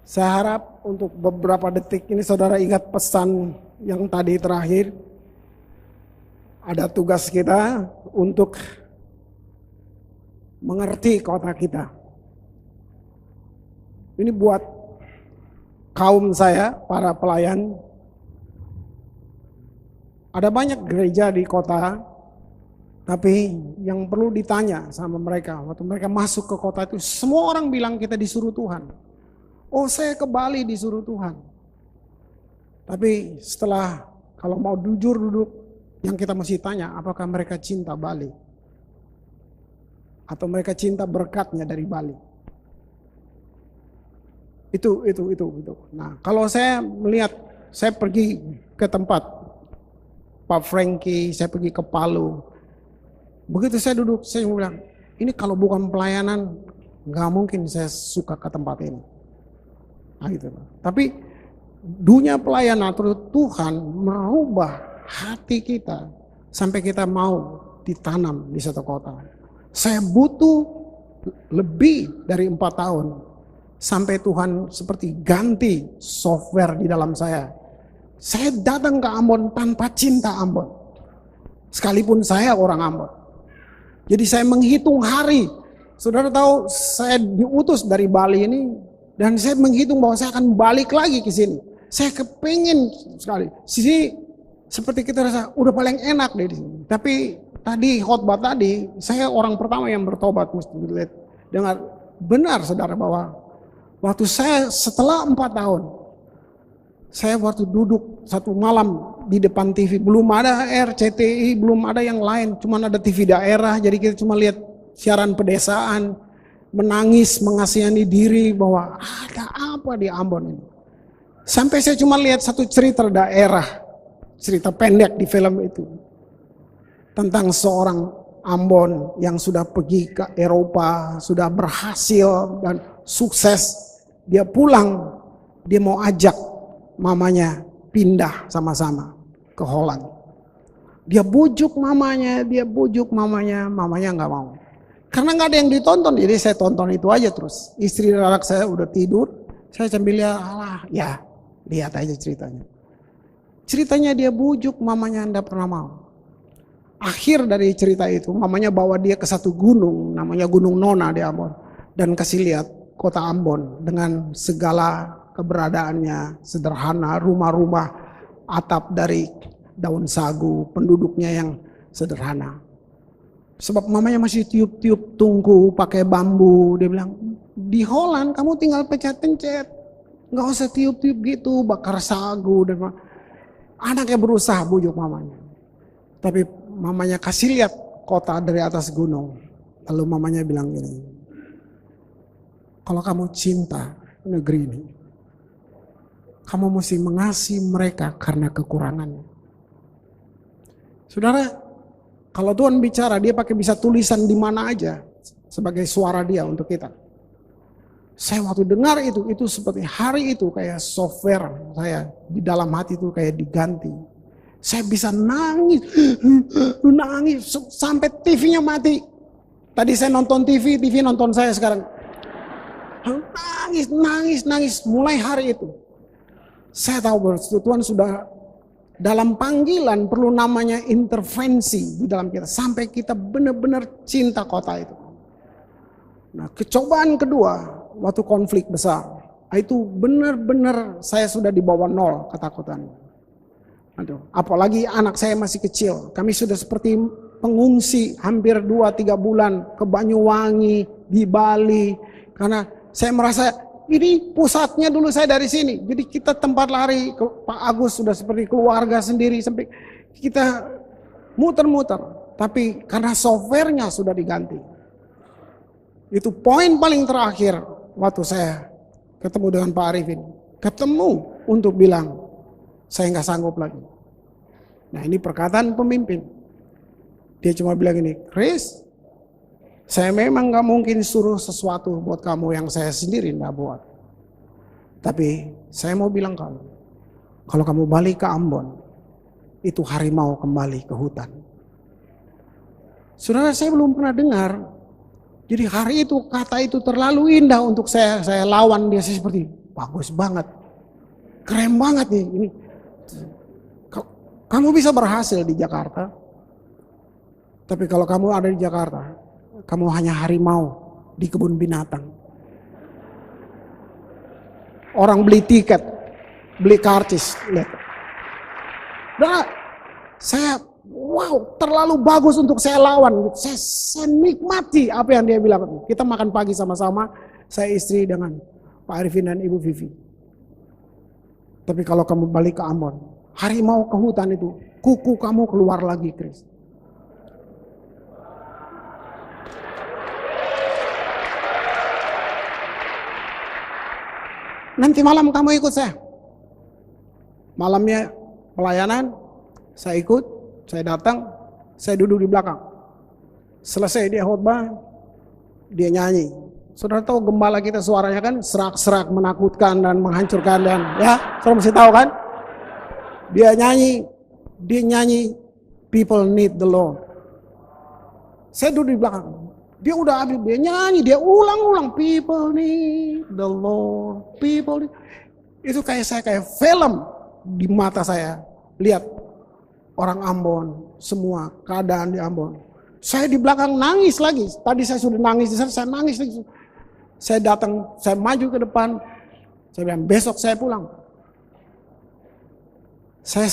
Saya harap untuk beberapa detik ini saudara ingat pesan yang tadi terakhir. Ada tugas kita untuk mengerti kota kita. Ini buat kaum saya, para pelayan. Ada banyak gereja di kota, tapi yang perlu ditanya sama mereka, waktu mereka masuk ke kota itu, semua orang bilang kita disuruh Tuhan. Oh, saya ke Bali disuruh Tuhan. Tapi setelah, kalau mau jujur duduk, yang kita mesti tanya, apakah mereka cinta Bali? Atau mereka cinta berkatnya dari Bali? Itu. Nah, kalau saya melihat, saya pergi ke tempat Pak Frankie, saya pergi ke Palu. Begitu saya duduk, saya bilang, ini kalau bukan pelayanan, nggak mungkin saya suka ke tempat ini. Nah, gitu. Tapi dunia pelayanan Tuhan merubah hati kita sampai kita mau ditanam di satu kota. Saya butuh lebih dari 4 tahun sampai Tuhan seperti ganti software di dalam saya. Saya datang ke Ambon tanpa cinta Ambon, sekalipun saya orang Ambon. Jadi saya menghitung hari. Saudara tahu saya diutus dari Bali ini, dan saya menghitung bahwa saya akan balik lagi ke sini. Saya kepingin sekali. Sini seperti kita rasa udah paling enak deh di sini. Tapi tadi khotbah tadi, saya orang pertama yang bertobat, mesti lihat. Dengar benar saudara bahwa waktu saya setelah 4 tahun, saya waktu duduk satu malam di depan TV, belum ada RCTI, belum ada yang lain, cuma ada TV daerah, jadi kita cuma lihat siaran pedesaan, menangis, mengasihani diri bahwa ada apa di Ambon ini. Sampai saya cuma lihat satu cerita daerah, cerita pendek di film itu, tentang seorang Ambon yang sudah pergi ke Eropa, sudah berhasil dan sukses. Dia pulang, dia mau ajak mamanya pindah sama-sama ke Holland. Dia bujuk mamanya, mamanya nggak mau. Karena nggak ada yang ditonton, jadi saya tonton itu aja terus. Istri dan anak saya udah tidur, saya sambil ya lihat aja ceritanya. Ceritanya dia bujuk mamanya, nggak pernah mau. Akhir dari cerita itu, mamanya bawa dia ke satu gunung, namanya Gunung Nona di Ambon, dan kasih lihat kota Ambon dengan segala keberadaannya sederhana, rumah-rumah atap dari daun sagu, penduduknya yang sederhana. Sebab mamanya masih tiup-tiup tungku pakai bambu. Dia bilang, di Holland kamu tinggal pencet-pencet, nggak usah tiup-tiup gitu, bakar sagu. Dan anaknya berusaha bujuk mamanya, tapi mamanya kasih lihat kota dari atas gunung. Lalu mamanya bilang gini, kalau kamu cinta negeri ini, kamu mesti mengasihi mereka karena kekurangannya. Saudara, kalau Tuhan bicara, dia pakai bisa tulisan di mana aja sebagai suara dia untuk kita. Saya waktu dengar itu seperti hari itu kayak software saya di dalam hati itu kayak diganti. Saya bisa nangis sampai TV-nya mati. Tadi saya nonton TV nonton saya sekarang. Nangis mulai hari itu. Saya tahu bahwa Tuhan sudah dalam panggilan perlu namanya intervensi di dalam kita sampai kita benar-benar cinta kota itu. Nah, kecobaan kedua waktu konflik besar, itu benar-benar saya sudah di bawah 0 ketakutan. Aduh, apalagi anak saya masih kecil. Kami sudah seperti pengungsi hampir 2-3 bulan ke Banyuwangi, di Bali, karena saya merasa ini pusatnya dulu saya dari sini. Jadi kita tempat lari, Pak Agus sudah seperti keluarga sendiri, sampai kita muter-muter. Tapi karena softwarenya sudah diganti. Itu poin paling terakhir waktu saya ketemu dengan Pak Arifin. Ketemu untuk bilang, saya nggak sanggup lagi. Nah, ini perkataan pemimpin. Dia cuma bilang ini, Chris, saya memang gak mungkin suruh sesuatu buat kamu yang saya sendiri gak buat. Tapi saya mau bilang kamu, kalau kamu balik ke Ambon, itu harimau kembali ke hutan. Saudara, saya belum pernah dengar. Jadi hari itu kata itu terlalu indah untuk saya lawan dia seperti, bagus banget, keren banget nih ini. Kamu bisa berhasil di Jakarta, tapi kalau kamu ada di Jakarta, kamu hanya harimau di kebun binatang. Orang beli tiket, beli karcis, lihat. Nah, saya, wow, terlalu bagus untuk saya lawan. Saya nikmati apa yang dia bilang. Kita makan pagi sama-sama, saya istri dengan Pak Arifin dan Ibu Vivi. Tapi kalau kamu balik ke Ambon, harimau ke hutan itu, kuku kamu keluar lagi, Chris. Nanti malam kamu ikut saya. Malamnya pelayanan, saya ikut, saya datang, saya duduk di belakang. Selesai dia khotbah, dia nyanyi. Saudara tahu gembala kita suaranya kan serak-serak, menakutkan dan menghancurkan dan ya, saudara mesti tahu kan? Dia nyanyi, people need the Lord. Saya duduk di belakang. Dia udah habis, dia nyanyi, dia ulang-ulang, people need the Lord, people need. Itu kayak film di mata saya. Lihat orang Ambon, semua keadaan di Ambon. Saya di belakang nangis lagi. Tadi saya sudah nangis, saya nangis lagi. Saya datang, saya maju ke depan. Saya bilang, besok saya pulang. Saya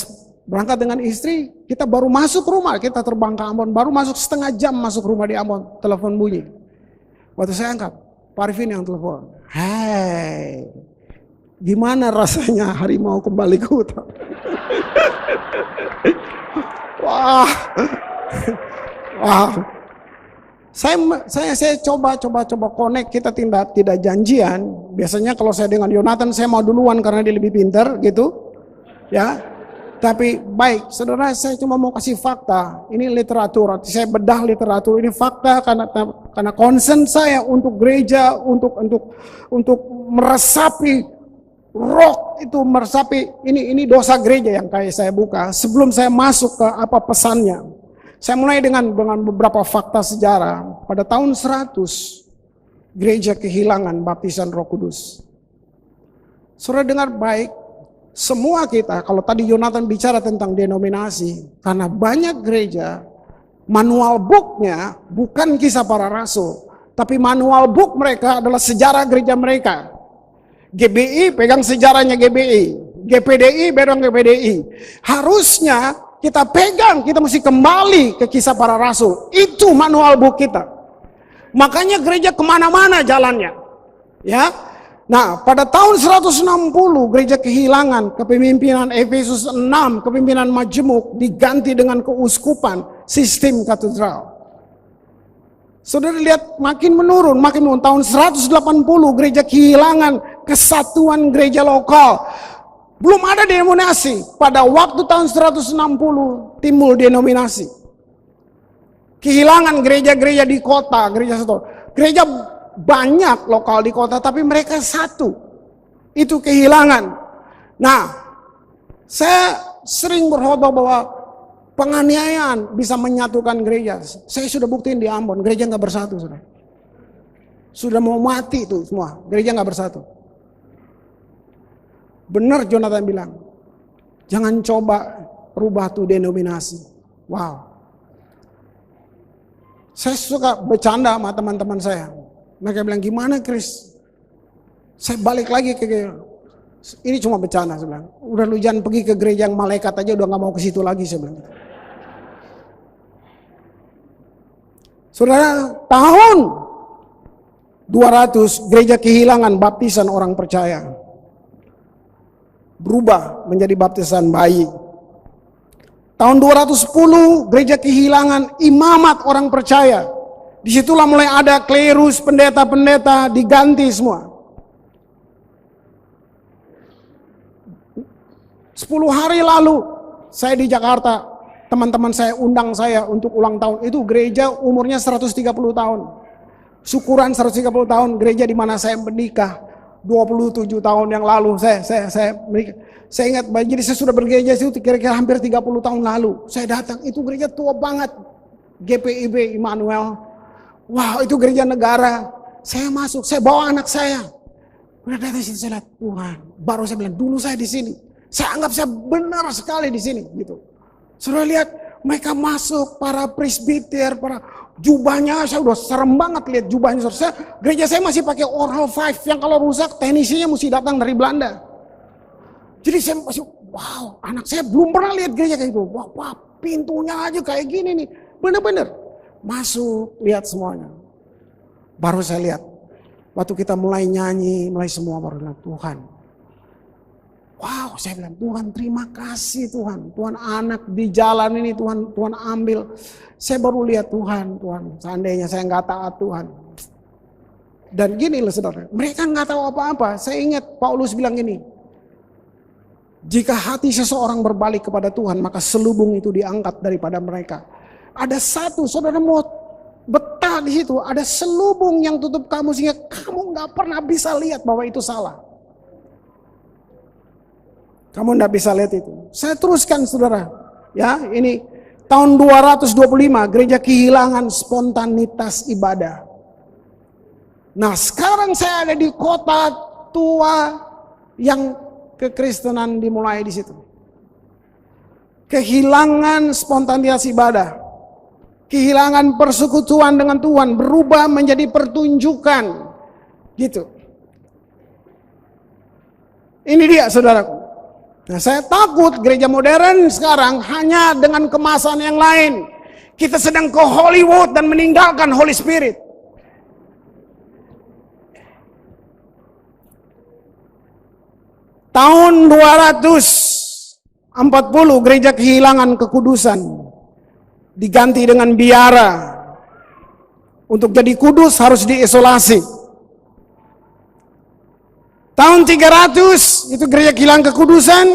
berangkat dengan istri, kita baru masuk rumah, kita terbang ke Ambon, baru masuk setengah jam masuk rumah di Ambon, telepon bunyi. Waktu saya angkat, Pak Arifin yang telepon. Hei, gimana rasanya harimau kembali ke hutan? Wah, saya coba connect, kita tidak janjian. Biasanya kalau saya dengan Yonatan, saya mau duluan karena dia lebih pintar gitu, ya. Tapi baik, saudara, saya cuma mau kasih fakta. Ini literatur, saya bedah literatur. Ini fakta karena concern saya untuk gereja, untuk meresapi roh itu, meresapi ini dosa gereja yang kayak saya buka. Sebelum saya masuk ke apa pesannya, saya mulai dengan beberapa fakta sejarah. Pada tahun 100, gereja kehilangan baptisan Roh Kudus. Saudara dengar baik. Semua kita, kalau tadi Yonatan bicara tentang denominasi, karena banyak gereja, manual booknya bukan Kisah Para Rasul, tapi manual book mereka adalah sejarah gereja mereka. GBI pegang sejarahnya GBI, GPDI pegang GPDI. Harusnya kita pegang, kita mesti kembali ke Kisah Para Rasul. Itu manual book kita. Makanya gereja kemana-mana jalannya. Ya. Nah, pada tahun 160 gereja kehilangan kepemimpinan Efesus 6, kepemimpinan majemuk diganti dengan keuskupan, sistem katedral. Saudara lihat makin menurun. Tahun 180 gereja kehilangan kesatuan gereja lokal. Belum ada denominasi. Pada waktu tahun 160 timbul denominasi. Kehilangan gereja-gereja di kota, gereja banyak lokal di kota, tapi mereka satu. Itu kehilangan. Nah, saya sering berkhotbah bahwa penganiayaan bisa menyatukan gereja. Saya sudah buktiin di Ambon, gereja nggak bersatu, saudara. Sudah mau mati itu semua, gereja nggak bersatu. Benar Yonatan bilang, jangan coba rubah tuh denominasi. Wow. Saya suka bercanda sama teman-teman saya. Mereka bilang, gimana Chris? Saya balik lagi ke ini cuma bercanda, saya bilang. Udah lu jangan pergi ke gereja yang malaikat aja, udah gak mau ke situ lagi, saya bilang. Saudara, tahun 200 gereja kehilangan baptisan orang percaya. Berubah menjadi baptisan bayi. Tahun 210 gereja kehilangan imamat orang percaya. Disitulah mulai ada klerus, pendeta-pendeta diganti semua. 10 hari lalu saya di Jakarta, teman-teman saya undang saya untuk ulang tahun. Itu gereja umurnya 130 tahun. Syukuran 130 tahun gereja di mana saya menikah 27 tahun yang lalu. Saya menikah. Saya ingat, jadi saya sudah bergereja itu kira-kira hampir 30 tahun lalu. Saya datang, itu gereja tua banget. GPIB Immanuel. Wow, itu gereja negara. Saya masuk, saya bawa anak saya. Udah datang situ saya lihat, Tuhan. Baru saya bilang, dulu saya di sini. Saya anggap saya benar sekali di sini, gitu. Sudah lihat mereka masuk, para presbiter, para jubahnya, saya udah serem banget lihat jubahnya. Gereja saya masih pakai Oral 5 yang kalau rusak teknisinya mesti datang dari Belanda. Jadi saya masih, wow, anak saya belum pernah lihat gereja kayak gitu. Wah, pintunya aja kayak gini nih. Bener-bener masuk, lihat semuanya. Baru saya lihat, waktu kita mulai nyanyi, mulai semua baru bilang, Tuhan. Wow, saya bilang, Tuhan terima kasih Tuhan. Tuhan anak di jalan ini Tuhan ambil. Saya baru lihat Tuhan, seandainya saya nggak taat Tuhan. Dan gini loh saudara, mereka nggak tahu apa-apa. Saya ingat Paulus bilang gini, jika hati seseorang berbalik kepada Tuhan, maka selubung itu diangkat daripada mereka. Ada satu, saudara mau betah di situ, ada selubung yang tutup kamu sehingga kamu nggak pernah bisa lihat bahwa itu salah. Kamu nggak bisa lihat itu. Saya teruskan saudara, ya ini tahun 225 gereja kehilangan spontanitas ibadah. Nah sekarang saya ada di kota tua yang kekristenan dimulai di situ. Kehilangan spontanitas ibadah, kehilangan persekutuan dengan Tuhan, berubah menjadi pertunjukan, gitu. Ini dia saudaraku. Nah saya takut gereja modern sekarang hanya dengan kemasan yang lain. Kita sedang ke Hollywood dan meninggalkan Holy Spirit. Tahun 240 gereja kehilangan kekudusan. Diganti dengan biara. Untuk jadi kudus harus diisolasi. Tahun 300 itu gereja kehilangan kekudusan.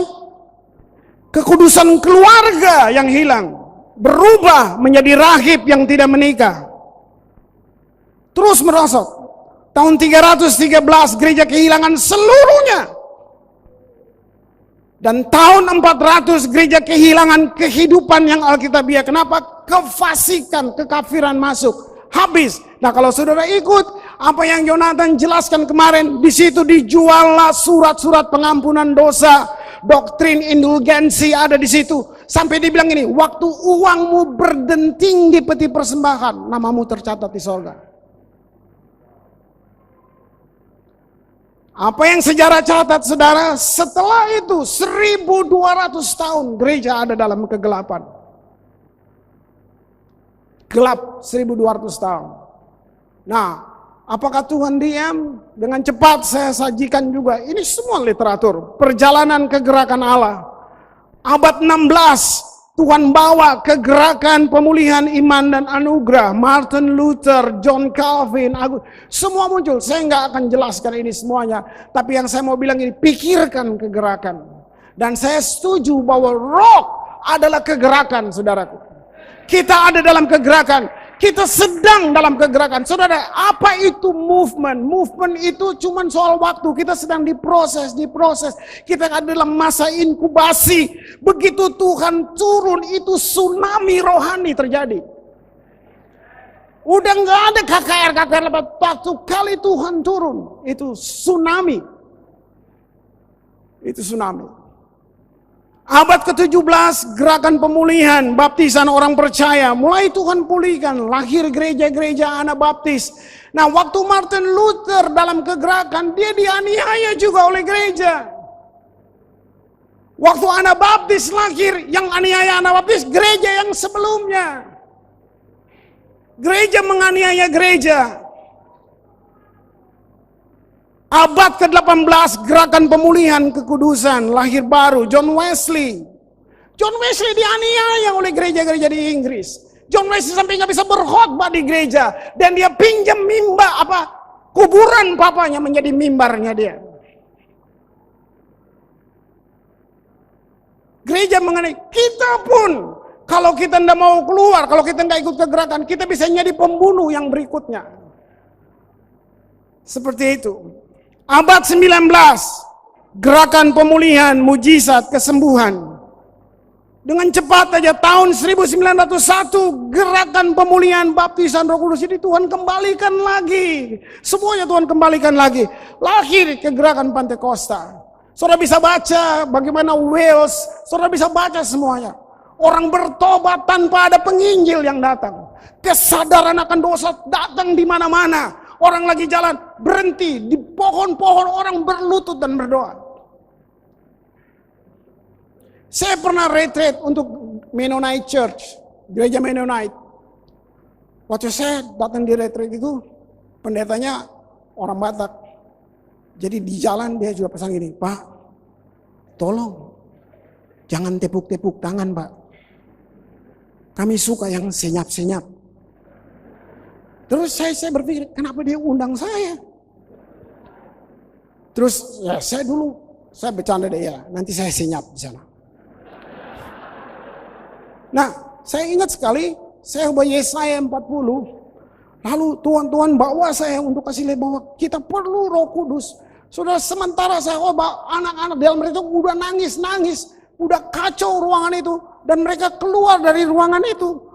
Kekudusan keluarga yang hilang. Berubah menjadi rahib yang tidak menikah. Terus merosot. Tahun 313 gereja kehilangan seluruhnya. Dan tahun 400 gereja kehilangan kehidupan yang alkitabiah. Kenapa? Kefasikan, kekafiran masuk. Habis. Nah kalau saudara ikut apa yang Jonathan jelaskan kemarin, di situ dijuallah surat-surat pengampunan dosa, doktrin indulgensi ada di situ. Sampai dibilang ini, waktu uangmu berdenting di peti persembahan, namamu tercatat di sorga. Apa yang sejarah catat saudara, setelah itu 1200 tahun gereja ada dalam kegelapan. Gelap 1200 tahun. Nah, apakah Tuhan diam? Dengan cepat saya sajikan juga. Ini semua literatur. Perjalanan kegerakan Allah. Abad 16, Tuhan bawa kegerakan pemulihan iman dan anugerah. Martin Luther, John Calvin, semua muncul. Saya nggak akan jelaskan ini semuanya. Tapi yang saya mau bilang ini, pikirkan kegerakan. Dan saya setuju bahwa rock adalah kegerakan, saudaraku. Kita ada dalam kegerakan. Kita sedang dalam kegerakan. Saudara, apa itu movement? Movement itu cuma soal waktu. Kita sedang diproses. Kita ada dalam masa inkubasi. Begitu Tuhan turun, itu tsunami rohani terjadi. Udah nggak ada KKR lepas. Waktu kali Tuhan turun, itu tsunami. Itu tsunami. Abad ke-17, gerakan pemulihan, baptisan orang percaya. Mulai Tuhan pulihkan, lahir gereja-gereja Anabaptis. Nah, waktu Martin Luther dalam kegerakan, dia dianiaya juga oleh gereja. Waktu Anabaptis lahir, yang aniaya Anabaptis, gereja yang sebelumnya. Gereja menganiaya gereja. Abad ke-18, gerakan pemulihan kekudusan, lahir baru, John Wesley. John Wesley dianiaya oleh gereja-gereja di Inggris. John Wesley sampai nggak bisa berkhotbah di gereja. Dan dia pinjam kuburan papanya menjadi mimbarnya dia. Gereja mengenai, kita pun, kalau kita tidak mau keluar, kalau kita nggak ikut kegerakan, kita bisa jadi pembunuh yang berikutnya. Seperti itu. Abad 19, gerakan pemulihan, mujizat, kesembuhan. Dengan cepat aja tahun 1901 gerakan pemulihan baptisan Roh Kudus ini Tuhan kembalikan lagi. Semuanya Tuhan kembalikan lagi. Lahir ke gerakan Pantekosta. Saudara bisa baca bagaimana Wales, saudara bisa baca semuanya. Orang bertobat tanpa ada penginjil yang datang. Kesadaran akan dosa datang di mana-mana. Orang lagi jalan berhenti di pohon-pohon, orang berlutut dan berdoa. Saya pernah retreat untuk Mennonite Church, gereja Mennonite. Waktu saya datang di retreat itu, pendetanya orang Batak. Jadi di jalan dia juga pesan gini, Pak, tolong jangan tepuk-tepuk tangan, Pak. Kami suka yang senyap-senyap. Terus saya berpikir, kenapa dia undang saya? Terus ya saya bercanda deh ya, nanti saya senyap di sana. Nah, saya ingat sekali, saya baca Yesaya 40, lalu Tuhan bawa saya untuk kasih lihat bahwa kita perlu Roh Kudus. Saudara, sementara saya anak-anak dalam mereka udah nangis, udah kacau ruangan itu, dan mereka keluar dari ruangan itu.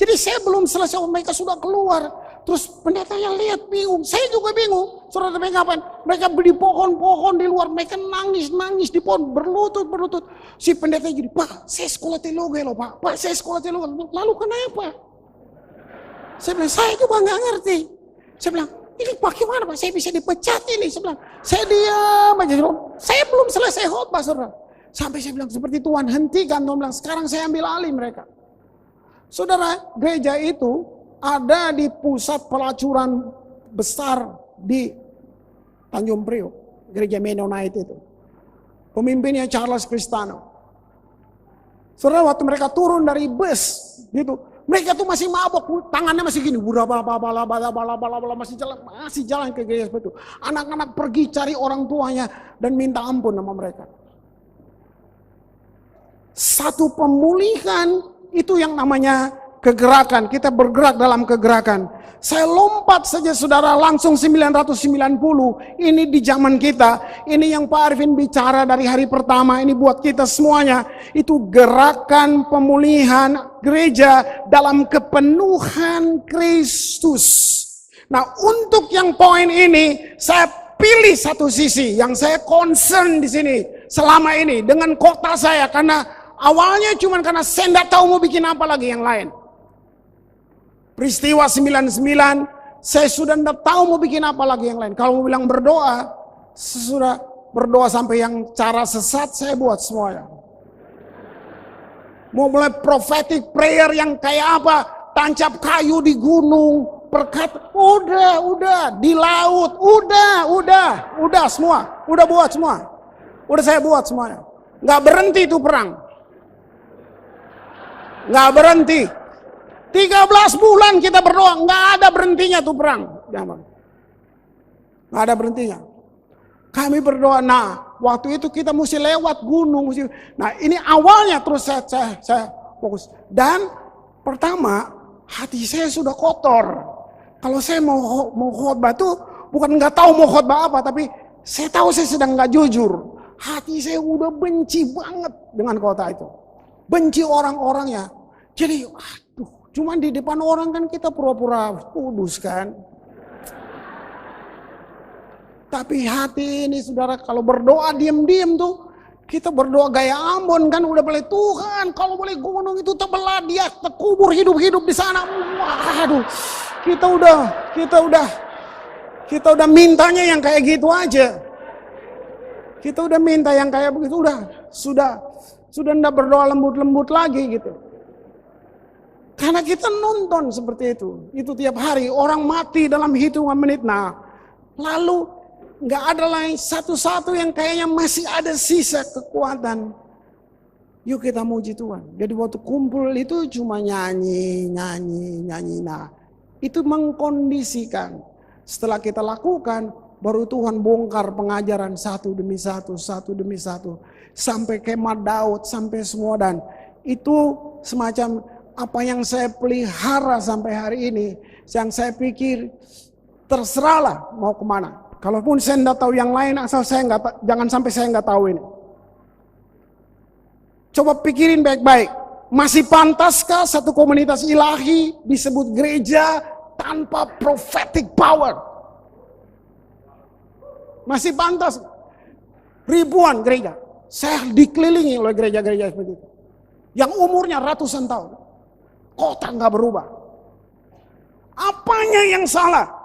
Jadi saya belum selesai, mereka sudah keluar. Terus pendetanya lihat bingung, saya juga bingung. Saudara, mereka ngapain? Mereka di pohon-pohon di luar, mereka nangis di pohon, berlutut. Si pendeta jadi, Pak, saya sekolah teologi loh Pak, saya sekolah teologi. Lalu kenapa? Saya bilang, saya juga nggak ngerti. Saya bilang, ini bagaimana Pak, saya bisa dipecat ini. Saya bilang, saya diam aja. Saya belum selesai khotbah, saudara. Sampai saya bilang, seperti Tuhan hentikan. Tuhan bilang, sekarang saya ambil alih mereka. Saudara, gereja itu ada di pusat pelacuran besar di Tanjung Priok, gereja Mennonite itu. Pemimpinnya Charles Cristano. Saudara, waktu mereka turun dari bus, gitu, mereka tuh masih mabok, tangannya masih gini, masih jalan ke gereja seperti itu. Anak-anak pergi cari orang tuanya dan minta ampun sama mereka. Satu pemulihan itu yang namanya kegerakan. Kita bergerak dalam kegerakan. Saya lompat saja saudara langsung 990. Ini di zaman kita. Ini yang Pak Arvin bicara dari hari pertama. Ini buat kita semuanya. Itu gerakan pemulihan gereja dalam kepenuhan Kristus. Nah, untuk yang poin ini saya pilih satu sisi yang saya concern di sini selama ini dengan kota saya, karena awalnya cuma karena saya tidak tahu mau bikin apa lagi yang lain. Peristiwa 99, saya sudah tidak tahu mau bikin apa lagi yang lain. Kalau mau bilang berdoa, sesudah berdoa sampai yang cara sesat saya buat semuanya. Mau mulai prophetic prayer yang kayak apa? Tancap kayu di gunung, perkat, udah di laut, udah semua, udah buat semua, udah saya buat semuanya. Nggak berhenti itu perang. Nggak berhenti. 13 bulan kita berdoa, nggak ada berhentinya tuh perang. Nggak ada berhentinya. Kami berdoa, nah waktu itu kita mesti lewat gunung. Nah ini awalnya terus saya fokus. Dan pertama, hati saya sudah kotor. Kalau saya mau khotbah tuh, bukan nggak tahu mau khotbah apa, tapi saya tahu saya sedang nggak jujur. Hati saya udah benci banget dengan kota itu. Benci orang-orangnya. Jadi, cuman di depan orang kan kita pura-pura kudus kan. Tapi hati ini saudara, kalau berdoa diem-diem tuh, kita berdoa gaya Ambon kan, udah boleh Tuhan, kalau boleh gunung itu terbelah, dia terkubur hidup-hidup di sana. Waduh, kita udah mintanya yang kayak gitu aja. Kita udah minta yang kayak begitu, sudah enggak berdoa lembut-lembut lagi gitu. Karena kita nonton seperti itu tiap hari orang mati dalam hitungan menit. Nah, lalu nggak ada lagi satu-satu yang kayaknya masih ada sisa kekuatan. Yuk kita muji Tuhan. Jadi waktu kumpul itu cuma nyanyi. Nah, itu mengkondisikan. Setelah kita lakukan, baru Tuhan bongkar pengajaran satu demi satu sampai kemah Daud, sampai semua. Dan itu semacam apa yang saya pelihara sampai hari ini, yang saya pikir terserahlah mau kemana. Kalaupun saya tidak tahu yang lain, asal saya jangan sampai saya nggak tahu ini. Coba pikirin baik-baik. Masih pantaskah satu komunitas ilahi disebut gereja tanpa prophetic power? Masih pantas? Ribuan gereja. Saya dikelilingi oleh gereja-gereja seperti itu. Yang umurnya ratusan tahun. Kota nggak berubah. Apanya yang salah?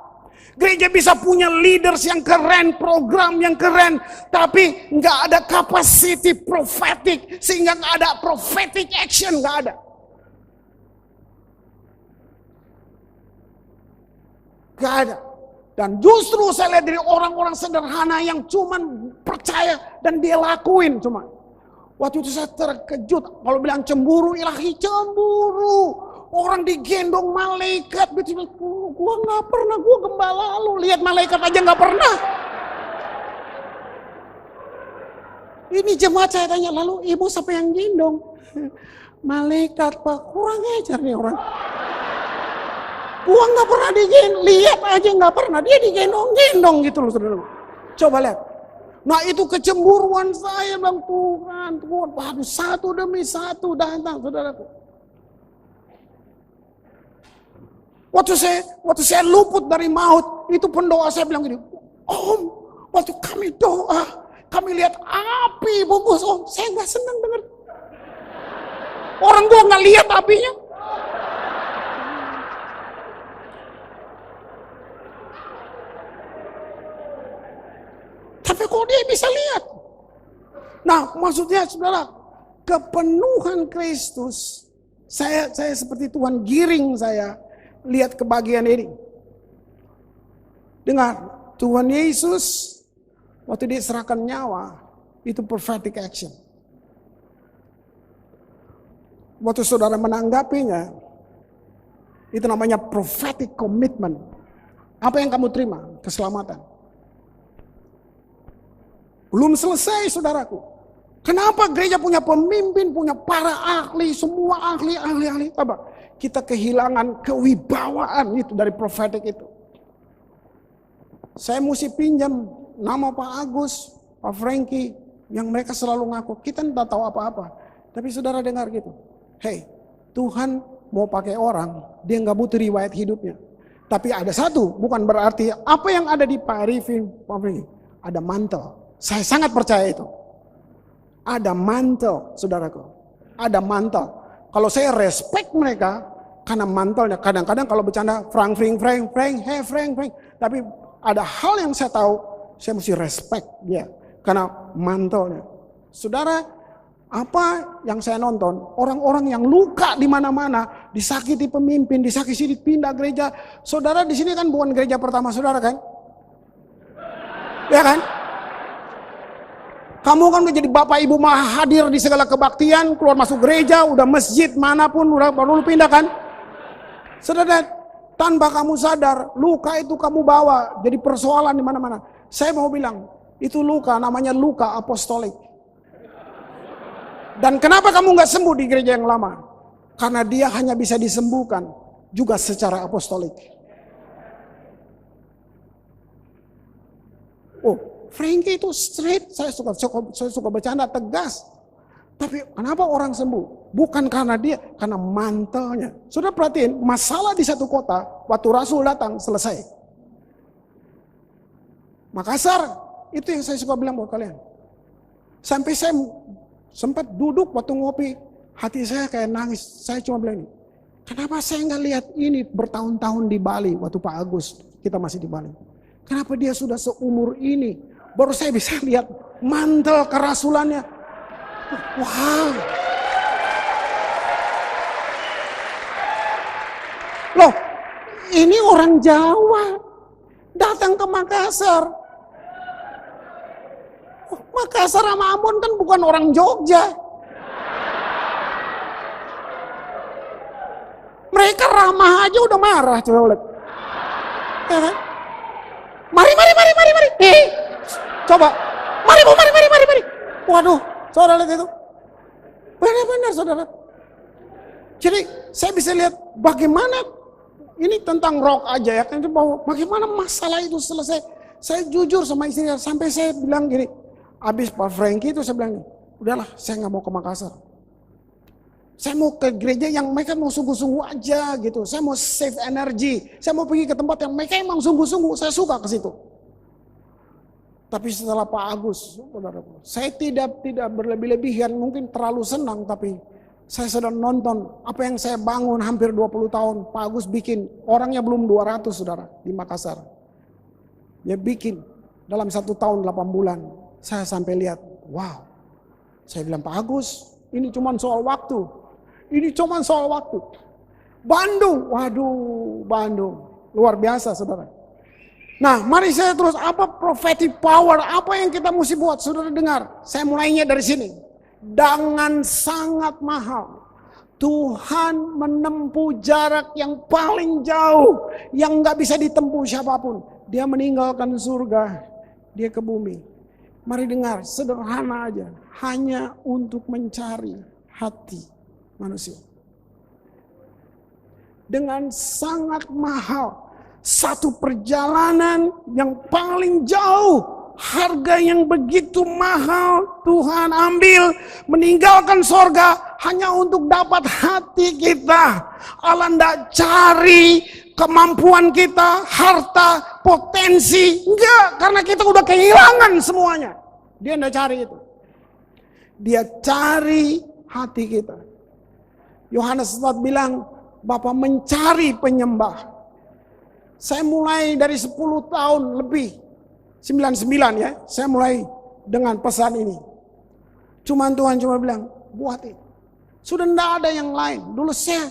Gereja bisa punya leaders yang keren, program yang keren, tapi nggak ada capacity prophetic, sehingga nggak ada prophetic action, nggak ada. Nggak ada. Dan justru saya lihat dari orang-orang sederhana yang cuman percaya dan dia lakuin cuma. Waktu itu saya terkejut, kalau bilang cemburu ilahi, cemburu. Orang digendong malaikat, gua nggak pernah, gua gembala lu lihat malaikat aja nggak pernah. Ini jemaat saya tanya, lalu ibu siapa yang gendong? Malaikat Pak, kurang ajar nih orang. Gua nggak pernah digendong, lihat aja nggak pernah, dia digendong-gendong gitu loh saudara. Coba lihat. Nah itu kecemburuan saya bang, Tuhan, waduh satu demi satu datang saudaraku. Waktu saya luput dari maut, itu pendoa saya bilang gini, Om, waktu kami doa, kami lihat api bungkus, Om, saya nggak senang dengar. Orang gua nggak lihat apinya. Tapi kok dia bisa lihat? Nah, maksudnya saudara, kepenuhan Kristus, saya seperti Tuhan giring saya. Lihat kebahagiaan ini. Dengar, Tuhan Yesus waktu dia serahkan nyawa, itu prophetic action. Waktu saudara menanggapinya, itu namanya prophetic commitment. Apa yang kamu terima? Keselamatan. Belum selesai saudaraku. Kenapa gereja punya pemimpin, punya para ahli, semua ahli. Apa? Kita kehilangan kewibawaan itu dari prophetic itu. Saya mesti pinjam nama Pak Agus, Pak Frankie, yang mereka selalu ngaku, kita tidak tahu apa-apa. Tapi saudara dengar gitu, hey, Tuhan mau pakai orang, dia nggak butuh riwayat hidupnya. Tapi ada satu, bukan berarti apa yang ada di Pak Arifin, Pak Frankie, ada mantel. Saya sangat percaya itu. Ada mantel, saudaraku. Ada mantel. Kalau saya respect mereka, karena mantelnya. Kadang-kadang kalau bercanda, Frank. Tapi ada hal yang saya tahu, saya mesti respect dia. Karena mantelnya. Saudara, apa yang saya nonton, orang-orang yang luka di mana-mana, disakiti pemimpin, disakiti pindah gereja. Saudara di sini kan bukan gereja pertama saudara kan? Ya kan? Kamu kan udah jadi bapak ibu mah hadir di segala kebaktian, keluar masuk gereja, udah masjid manapun, udah baru pindah kan? Saudara, tanpa kamu sadar, luka itu kamu bawa jadi persoalan di mana-mana. Saya mau bilang, itu luka namanya luka apostolik. Dan kenapa kamu nggak sembuh di gereja yang lama? Karena dia hanya bisa disembuhkan juga secara apostolik. Oh, Frankie itu straight, saya suka bercanda tegas. Tapi kenapa orang sembuh? Bukan karena dia, karena mantelnya. Sudah perhatiin, masalah di satu kota, waktu Rasul datang, selesai. Makassar, itu yang saya suka bilang buat kalian. Sampai saya sempat duduk waktu ngopi, hati saya kayak nangis. Saya cuma bilang ini, kenapa saya nggak lihat ini bertahun-tahun di Bali, waktu Pak Agus, kita masih di Bali. Kenapa dia sudah seumur ini? Baru saya bisa lihat mantel kerasulannya. Wow. Loh, ini orang Jawa datang ke Makassar. Makassar sama Ambon kan bukan orang Jogja. Mereka ramah aja udah marah, coba lihat. Ya kan? Mari. Coba. Mari. Waduh, saudara lihat itu. Benar-benar saudara. Jadi saya bisa lihat bagaimana ini tentang rock aja ya. Bagaimana masalah itu selesai. Saya jujur sama istri sampai saya bilang gini. Habis Pak Frankie itu saya bilang, udahlah saya nggak mau ke Makassar. Saya mau ke gereja yang mereka mau sungguh-sungguh aja gitu. Saya mau save energi. Saya mau pergi ke tempat yang mereka emang sungguh-sungguh. Saya suka ke situ. Tapi setelah Pak Agus, saudaraku, saya tidak berlebih-lebihan, mungkin terlalu senang, tapi saya sedang nonton apa yang saya bangun hampir 20 tahun. Pak Agus bikin, orangnya belum 200 saudara di Makassar. Dia bikin dalam 1 tahun 8 bulan. Saya sampai lihat, wow. Saya bilang, Pak Agus, ini cuma soal waktu. Ini cuma soal waktu. Bandung, waduh, Bandung. Luar biasa saudara. Nah, mari saya terus, apa prophetic power, apa yang kita mesti buat, saudara dengar. Saya mulainya dari sini. Dengan sangat mahal, Tuhan menempuh jarak yang paling jauh, yang gak bisa ditempuh siapapun. Dia meninggalkan surga, dia ke bumi. Mari dengar, sederhana aja, hanya untuk mencari hati manusia. Dengan sangat mahal, satu perjalanan yang paling jauh, harga yang begitu mahal Tuhan ambil, meninggalkan sorga hanya untuk dapat hati kita. Allah tidak cari kemampuan kita, harta, potensi, enggak, karena kita udah kehilangan semuanya. Dia tidak cari itu. Dia cari hati kita. Yohanes 4 bilang, Bapa mencari penyembah. Saya mulai dari 10 tahun lebih, 99 ya, saya mulai dengan pesan ini. Cuman Tuhan cuma bilang, buat itu. Sudah tidak ada yang lain. Dulu saya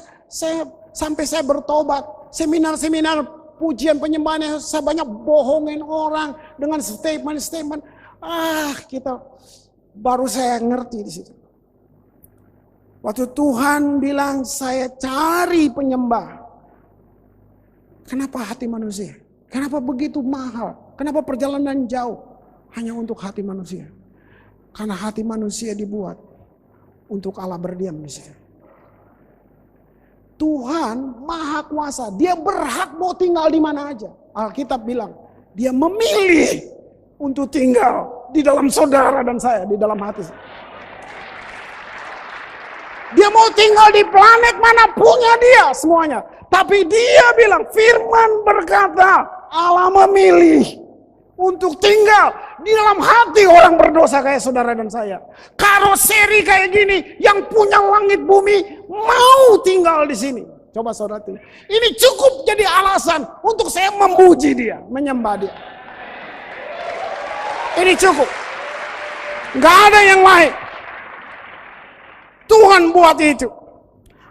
sampai saya bertobat, seminar-seminar pujian penyembahan, saya banyak bohongin orang dengan statement-statement. Kita baru saya ngerti di situ. Waktu Tuhan bilang saya cari penyembah. Kenapa hati manusia? Kenapa begitu mahal? Kenapa perjalanan jauh? Hanya untuk hati manusia. Karena hati manusia dibuat untuk Allah berdiam di situ. Tuhan Maha Kuasa, Dia berhak mau tinggal di mana aja. Alkitab bilang, Dia memilih untuk tinggal di dalam saudara dan saya, di dalam hati. Dia mau tinggal di planet mana punya dia semuanya. Tapi dia bilang, firman berkata, Allah memilih untuk tinggal di dalam hati orang berdosa kayak saudara dan saya. Karoseri kayak gini, yang punya langit bumi mau tinggal di sini. Coba saudara, ini cukup jadi alasan untuk saya memuji dia, menyembah dia. Ini cukup. Gak ada yang lain. Tuhan buat itu.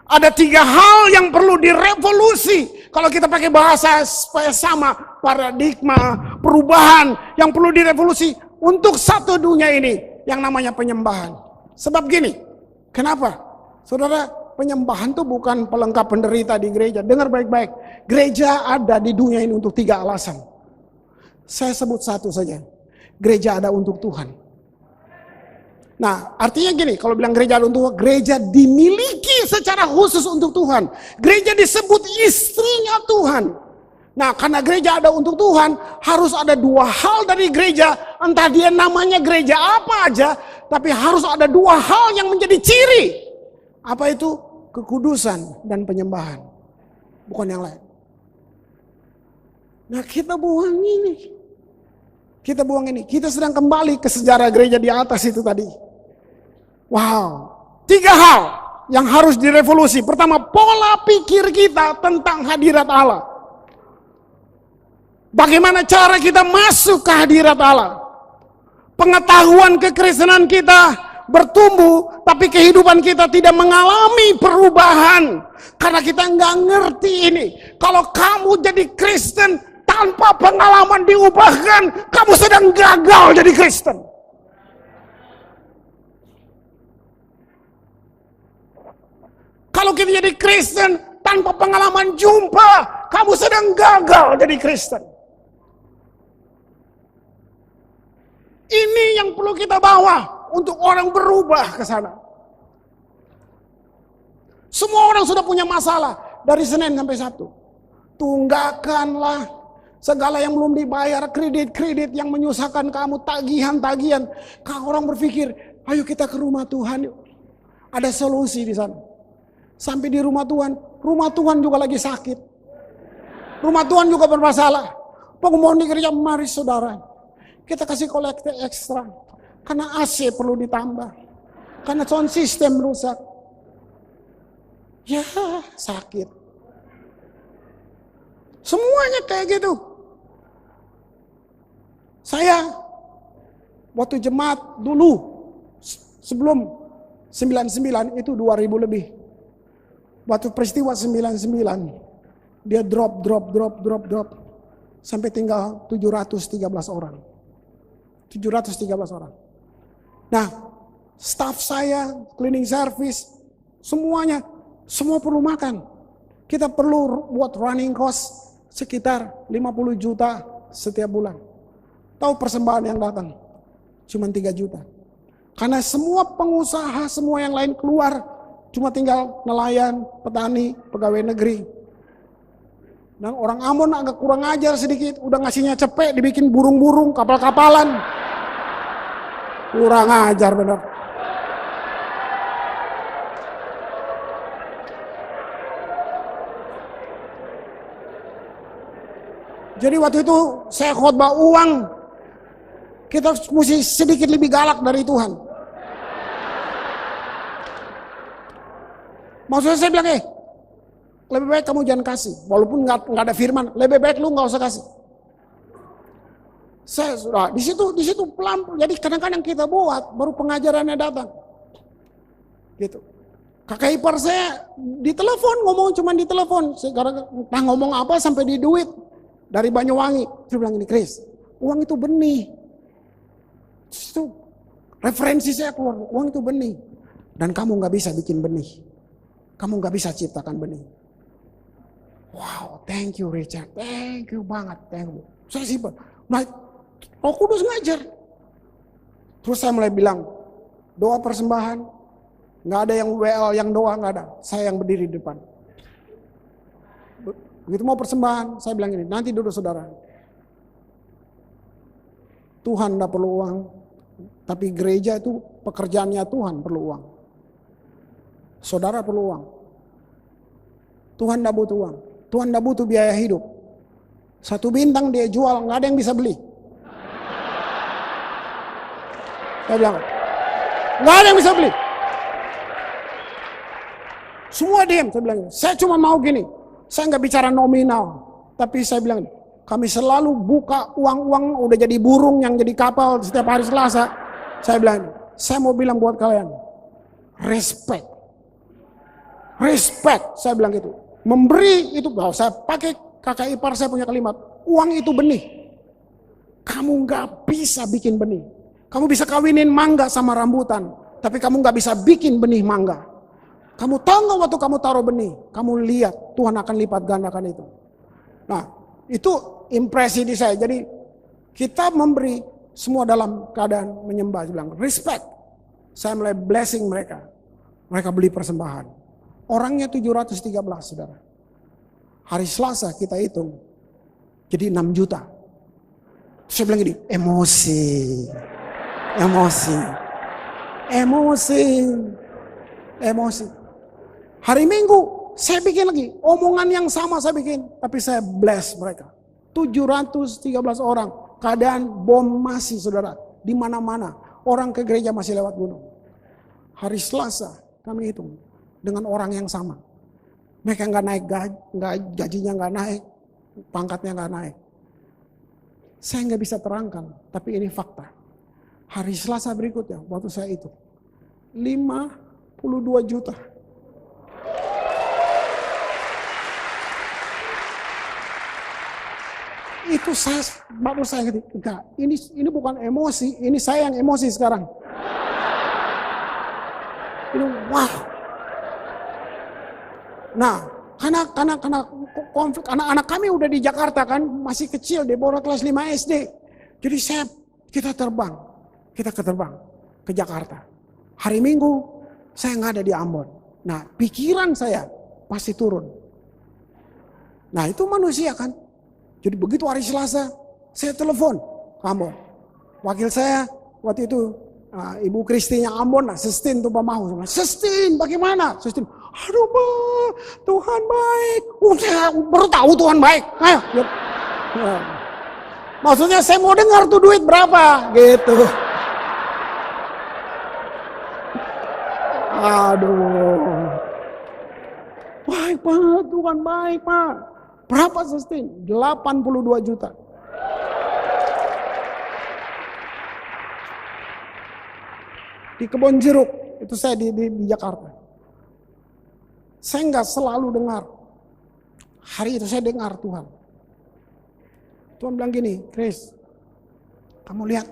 Ada 3 hal yang perlu direvolusi. Kalau kita pakai bahasa supaya sama, paradigma, perubahan yang perlu direvolusi untuk satu dunia ini yang namanya penyembahan. Sebab gini, kenapa? Saudara, penyembahan itu bukan pelengkap penderita di gereja. Dengar baik-baik. Gereja ada di dunia ini untuk 3 alasan. Saya sebut satu saja. Gereja ada untuk Tuhan. Nah, artinya gini, kalau bilang gereja ada untuk Tuhan, gereja dimiliki secara khusus untuk Tuhan. Gereja disebut istrinya Tuhan. Nah, karena gereja ada untuk Tuhan, harus ada 2 hal dari gereja. Entah dia namanya gereja apa aja, tapi harus ada 2 hal yang menjadi ciri. Apa itu? Kekudusan dan penyembahan. Bukan yang lain. Nah, kita buang ini. Kita sedang kembali ke sejarah gereja di atas itu tadi. Wow, 3 hal yang harus direvolusi. Pertama, pola pikir kita tentang hadirat Allah. Bagaimana cara kita masuk ke hadirat Allah? Pengetahuan kekristenan kita bertumbuh, tapi kehidupan kita tidak mengalami perubahan. Karena kita nggak ngerti ini. Kalau kamu jadi Kristen tanpa pengalaman diubahkan, kamu sedang gagal jadi Kristen. Kalau kita jadi Kristen tanpa pengalaman jumpa, kamu sedang gagal jadi Kristen. Ini yang perlu kita bawa untuk orang berubah ke sana. Semua orang sudah punya masalah dari Senin sampai Sabtu. Tunggakanlah segala yang belum dibayar, kredit-kredit yang menyusahkan kamu, tagihan-tagihan. Kalau orang berpikir, ayo kita ke rumah Tuhan yuk. Ada solusi di sana. Sampai di rumah Tuhan juga lagi sakit. Rumah Tuhan juga bermasalah. Pengumuman di gereja, mari saudara, kita kasih kolekte ekstra. Karena AC perlu ditambah. Karena sound system rusak. Ya, sakit. Semuanya kayak gitu. Saya waktu jemaat dulu sebelum 99 itu 2000 lebih. Waktu peristiwa 99 dia drop sampai tinggal 713 orang. 713 orang. Nah, staff saya, cleaning service, semuanya semua perlu makan. Kita perlu buat running cost sekitar 50 juta setiap bulan. Tahu persembahan yang datang? Cuma 3 juta. Karena semua pengusaha, semua yang lain keluar, cuma tinggal nelayan, petani, pegawai negeri. Dan orang Ambon agak kurang ajar sedikit, udah ngasihnya cepet, dibikin burung-burung, kapal-kapalan. Kurang ajar benar. Jadi waktu itu saya khotbah uang, kita mesti sedikit lebih galak dari Tuhan. Maksudnya saya bilang, lebih baik kamu jangan kasih. Walaupun nggak ada firman, lebih baik lu nggak usah kasih. Saya sudah di situ pelan. Jadi kadang-kadang kita buat, baru pengajarannya datang. Gitu. Kakak ipar saya di telepon, ngomong cuma di telepon. Entah ngomong apa sampai di duit dari Banyuwangi. Saya bilang ini, Chris, uang itu benih. Itu referensi saya keluar, uang itu benih. Dan kamu nggak bisa bikin benih. Kamu nggak bisa ciptakan benih. Wow, thank you Richard, thank you banget, thank you. Saya simpan. Nah, Roh Kudus ngajar. Terus saya mulai bilang, doa persembahan, nggak ada yang WL, yang doa nggak ada. Saya yang berdiri di depan. Begitu mau persembahan, saya bilang ini, nanti duduk saudara. Tuhan nggak perlu uang, tapi gereja itu pekerjaannya Tuhan perlu uang. Saudara perlu uang. Tuhan nggak butuh uang. Tuhan nggak butuh biaya hidup. 1 bintang dia jual, nggak ada yang bisa beli. Saya bilang, nggak ada yang bisa beli. Semua diam. Saya bilang, saya cuma mau gini. Saya nggak bicara nominal, tapi saya bilang, kami selalu buka uang-uang udah jadi burung yang jadi kapal setiap hari Selasa. Saya bilang, saya mau bilang buat kalian, respect. Respect, saya bilang gitu. Memberi itu, saya pakai kakak ipar saya punya kalimat, uang itu benih. Kamu nggak bisa bikin benih. Kamu bisa kawinin mangga sama rambutan, tapi kamu nggak bisa bikin benih mangga. Kamu tahu nggak waktu kamu taruh benih, kamu lihat Tuhan akan lipat gandakan itu. Nah, itu impresi di saya. Jadi kita memberi semua dalam keadaan menyembah. Saya bilang respect. Saya mulai blessing mereka. Mereka beli persembahan. Orangnya 713 saudara. Hari Selasa kita hitung. Jadi 6 juta. Saya bilang gini, emosi. Hari Minggu saya bikin lagi. Omongan yang sama saya bikin. Tapi saya bless mereka. 713 orang. Keadaan bom masih saudara. Di mana-mana. Orang ke gereja masih lewat gunung. Hari Selasa kami hitung. Dengan orang yang sama. Mereka nggak naik gajinya nggak naik, pangkatnya nggak naik. Saya nggak bisa terangkan, tapi ini fakta. Hari Selasa berikutnya, waktu saya itu 52 juta. Itu saya, baru saya ngerti, enggak, ini bukan emosi, ini saya yang emosi sekarang. Ini wah. Nah, karena konflik anak-anak kami udah di Jakarta kan, masih kecil, di bawah kelas 5 SD. Jadi kita terbang ke Jakarta. Hari Minggu saya nggak ada di Ambon. Nah, pikiran saya pasti turun. Nah, itu manusia kan. Jadi begitu hari Selasa, saya telepon ke Ambon. Wakil saya waktu itu Ibu Kristi yang Ambon, Sestin tuh Pamahu. Sestin, bagaimana? Sestin, Aduh, Pak, Tuhan baik. Saya baru tahu Tuhan baik. Ayo. Ya. Maksudnya saya mau dengar tuh duit berapa, gitu. Aduh. Baik, Pak, Tuhan baik, Pak. Berapa sustain? 82 juta. Di Kebon Jeruk, itu saya di Jakarta. Saya nggak selalu dengar. Hari itu saya dengar Tuhan. Tuhan bilang gini, Chris, kamu lihat,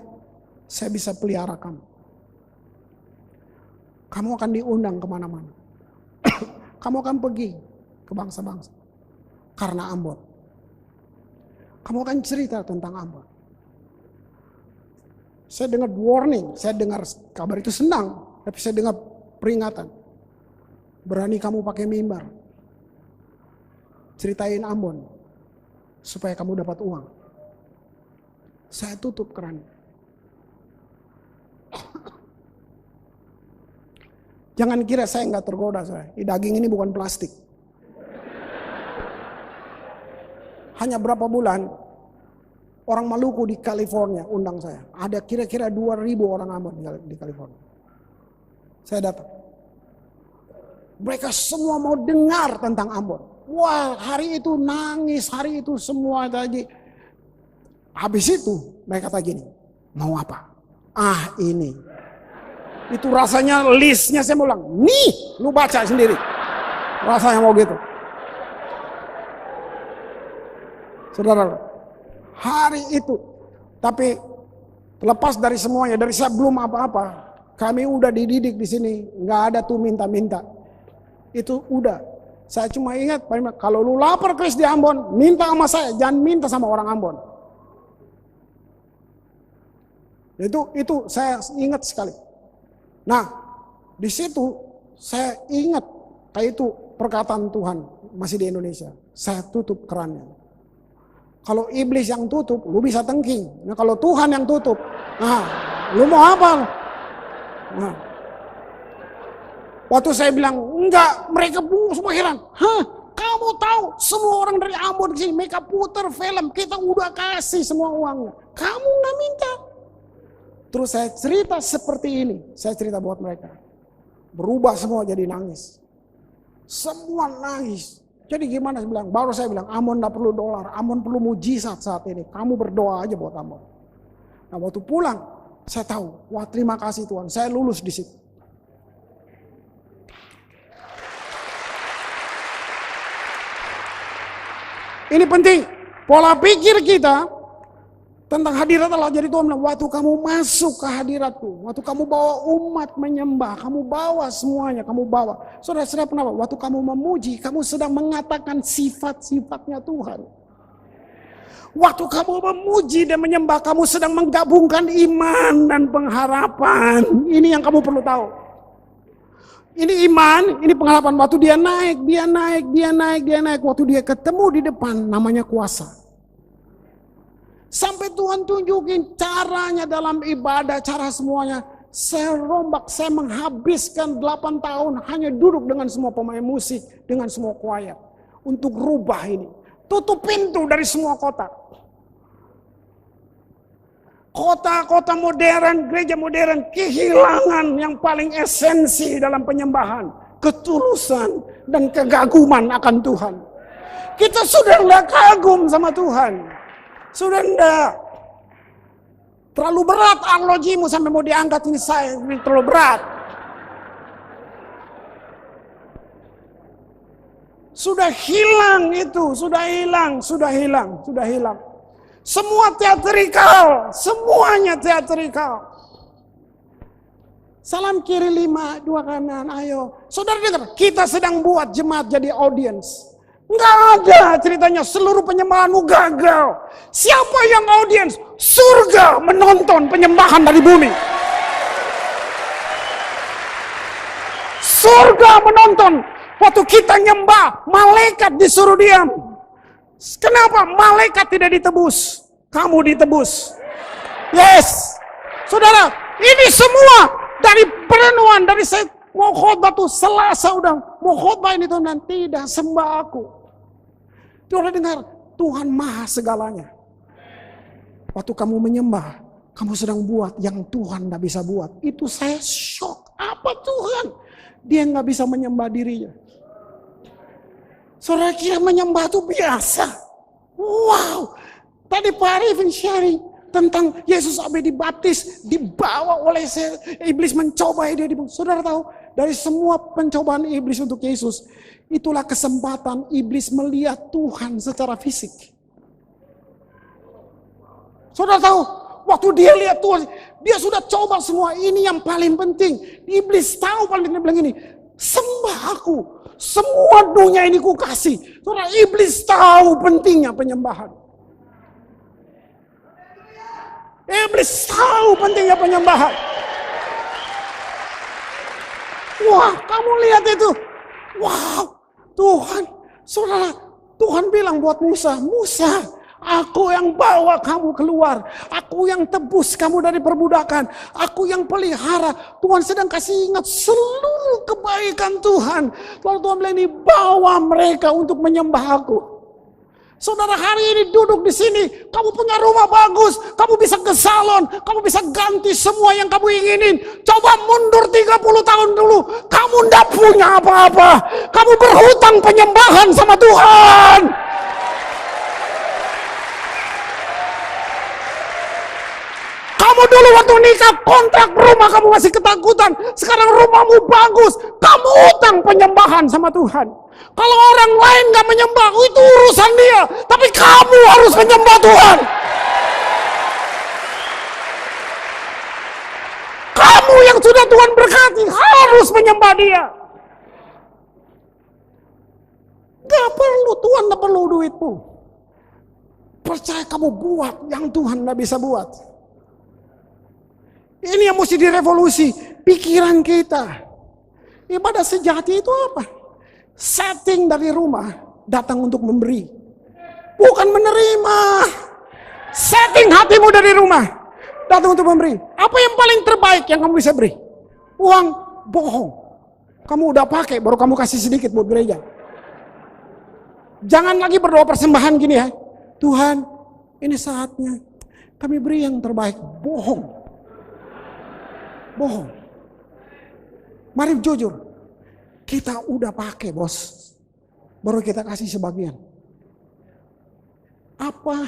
saya bisa pelihara kamu. Kamu akan diundang kemana-mana. Kamu akan pergi ke bangsa-bangsa. Karena Ambon. Kamu akan cerita tentang Ambon. Saya dengar warning, saya dengar kabar itu senang. Tapi saya dengar peringatan. Berani kamu pakai mimbar. Ceritain Ambon. Supaya kamu dapat uang. Saya tutup keran. Jangan kira saya nggak tergoda, saya. Daging ini bukan plastik. Hanya berapa bulan, orang Maluku di California undang saya. Ada kira-kira 2.000 orang Ambon di California. Saya datang. Mereka semua mau dengar tentang Ambon. Wah, hari itu nangis, hari itu semua tadi. Habis itu mereka kata gini, mau apa? Ah, ini. Itu rasanya listnya saya ulang. Nih, lu baca sendiri. Rasanya mau gitu. Saudara, hari itu. Tapi lepas dari semuanya, dari saya belum apa-apa. Kami udah dididik di sini, nggak ada tuh minta-minta. Itu udah. Saya cuma ingat, kalau lu lapar Chris di Ambon, minta sama saya, jangan minta sama orang Ambon. Itu saya ingat sekali. Nah, di situ saya ingat kayak itu perkataan Tuhan masih di Indonesia. Saya tutup kerannya. Kalau iblis yang tutup, lu bisa tengking. Nah, kalau Tuhan yang tutup, nah, lu mau apa? Nah, waktu saya bilang enggak, mereka semua heran. Hah? Kamu tahu semua orang dari Ambon kesini, mereka putar film, kita udah kasih semua uangnya. Kamu nggak minta. Terus saya cerita seperti ini, saya cerita buat mereka. Berubah semua jadi nangis. Semua nangis. Jadi gimana saya bilang? Baru saya bilang, Ambon gak perlu dolar, Ambon perlu mujizat saat ini. Kamu berdoa aja buat Ambon. Nah, waktu pulang, saya tahu, wah terima kasih Tuhan, saya lulus di situ. Ini penting, pola pikir kita tentang hadirat Allah. Jadi Tuhan bilang, waktu kamu masuk ke hadiratku, waktu kamu bawa umat menyembah, kamu bawa semuanya, kamu bawa. Saudara-saudara, kenapa? Waktu kamu memuji, kamu sedang mengatakan sifat-sifatnya Tuhan. Waktu kamu memuji dan menyembah, kamu sedang menggabungkan iman dan pengharapan. Ini yang kamu perlu tahu. Ini iman, ini pengharapan. Waktu dia naik. Waktu dia ketemu di depan, namanya kuasa. Sampai Tuhan tunjukin caranya dalam ibadah, cara semuanya. Saya rombak, saya menghabiskan 8 tahun hanya duduk dengan semua pemain musik, dengan semua choir. Untuk rubah ini. Tutup pintu dari semua kota. Kota-kota modern, gereja modern, kehilangan yang paling esensi dalam penyembahan. Ketulusan dan kegaguman akan Tuhan. Kita sudah tidak kagum sama Tuhan. Sudah enggak. Terlalu berat arlojimu sampai mau diangkat ini saya. Ini terlalu berat. Sudah hilang itu. Sudah hilang. Semua teatrikal. Semuanya teatrikal. Salam kiri 5, 2 kanan, ayo. Saudara dengar, kita sedang buat jemaat jadi audience. Enggak ada ceritanya seluruh penyembahanmu gagal. Siapa yang audiens? Surga menonton penyembahan dari bumi. Surga menonton. Waktu kita nyembah, malaikat disuruh diam. Kenapa? Malaikat tidak ditebus. Kamu ditebus. Yes. Saudara, ini semua dari perenungan, dari saya Mau khotbah tuh Selasa udah mau khotbah ini tuh nanti tidak sembah aku. Tuhan dengar, Tuhan maha segalanya. Waktu kamu menyembah, kamu sedang buat yang Tuhan tidak bisa buat. Itu saya shock. Apa Tuhan? Dia nggak bisa menyembah dirinya. Saudara kira menyembah itu biasa. Wow. Tadi Pak Arifin sharing tentang Yesus sampai dibaptis, dibawa oleh iblis mencoba dia. Saudara tahu, dari semua pencobaan iblis untuk Yesus, itulah kesempatan iblis melihat Tuhan secara fisik. Saudara tahu, waktu dia lihat Tuhan, dia sudah coba semua. Ini yang paling penting. Iblis tahu paling bilang ini, sembah aku. Semua dunia ini ku kasih. Saudara, iblis tahu pentingnya penyembahan. Iblis tahu pentingnya penyembahan. Wah, kamu lihat itu. Wow, Tuhan. Saudara, Tuhan bilang buat Musa, Musa, aku yang bawa kamu keluar. Aku yang tebus kamu dari perbudakan. Aku yang pelihara. Tuhan sedang kasih ingat seluruh kebaikan Tuhan. Lalu Tuhan bilang ini, bawa mereka untuk menyembah aku. Saudara hari ini duduk di sini, kamu punya rumah bagus, kamu bisa ke salon, kamu bisa ganti semua yang kamu inginin. Coba mundur 30 tahun dulu, kamu ndak punya apa-apa. Kamu berhutang penyembahan sama Tuhan. Kamu dulu waktu nikah kontrak rumah kamu masih ketakutan. Sekarang rumahmu bagus. Kamu utang penyembahan sama Tuhan. Kalau orang lain gak menyembah, itu urusan dia. Tapi kamu harus menyembah Tuhan. Kamu yang sudah Tuhan berkati harus menyembah dia. Gak perlu, Tuhan gak perlu duitmu. Percaya kamu buat yang Tuhan gak bisa buat. Ini yang mesti direvolusi pikiran kita. Ibadah sejati itu apa? Setting dari rumah datang untuk memberi, bukan menerima. Setting hatimu dari rumah datang untuk memberi. Apa yang paling terbaik yang kamu bisa beri? Uang, bohong. Kamu udah pakai, baru kamu kasih sedikit buat gereja. Jangan lagi berdoa persembahan gini ya. Tuhan, ini saatnya kami beri yang terbaik. Bohong. Bohong. Mari jujur. Kita udah pakai bos. Baru kita kasih sebagian. Apa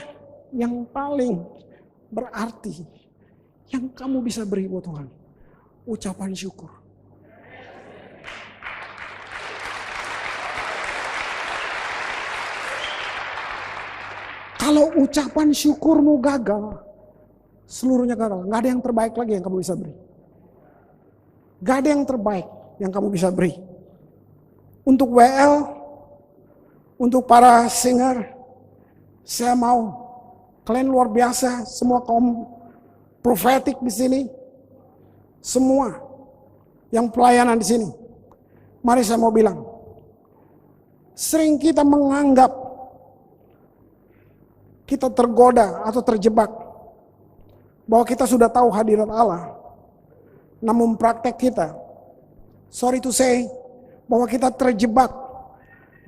yang paling berarti yang kamu bisa beri buat Tuhan? Ucapan syukur. Kalau ucapan syukurmu gagal, seluruhnya gagal. Gak ada yang terbaik lagi yang kamu bisa beri. Gak ada yang terbaik yang kamu bisa beri. Untuk WL, untuk para singer, saya mau kalian luar biasa, semua kaum profetik di sini, semua yang pelayanan di sini. Mari saya mau bilang, sering kita menganggap kita tergoda atau terjebak bahwa kita sudah tahu hadirat Allah, namun praktek kita, sorry to say, bahwa kita terjebak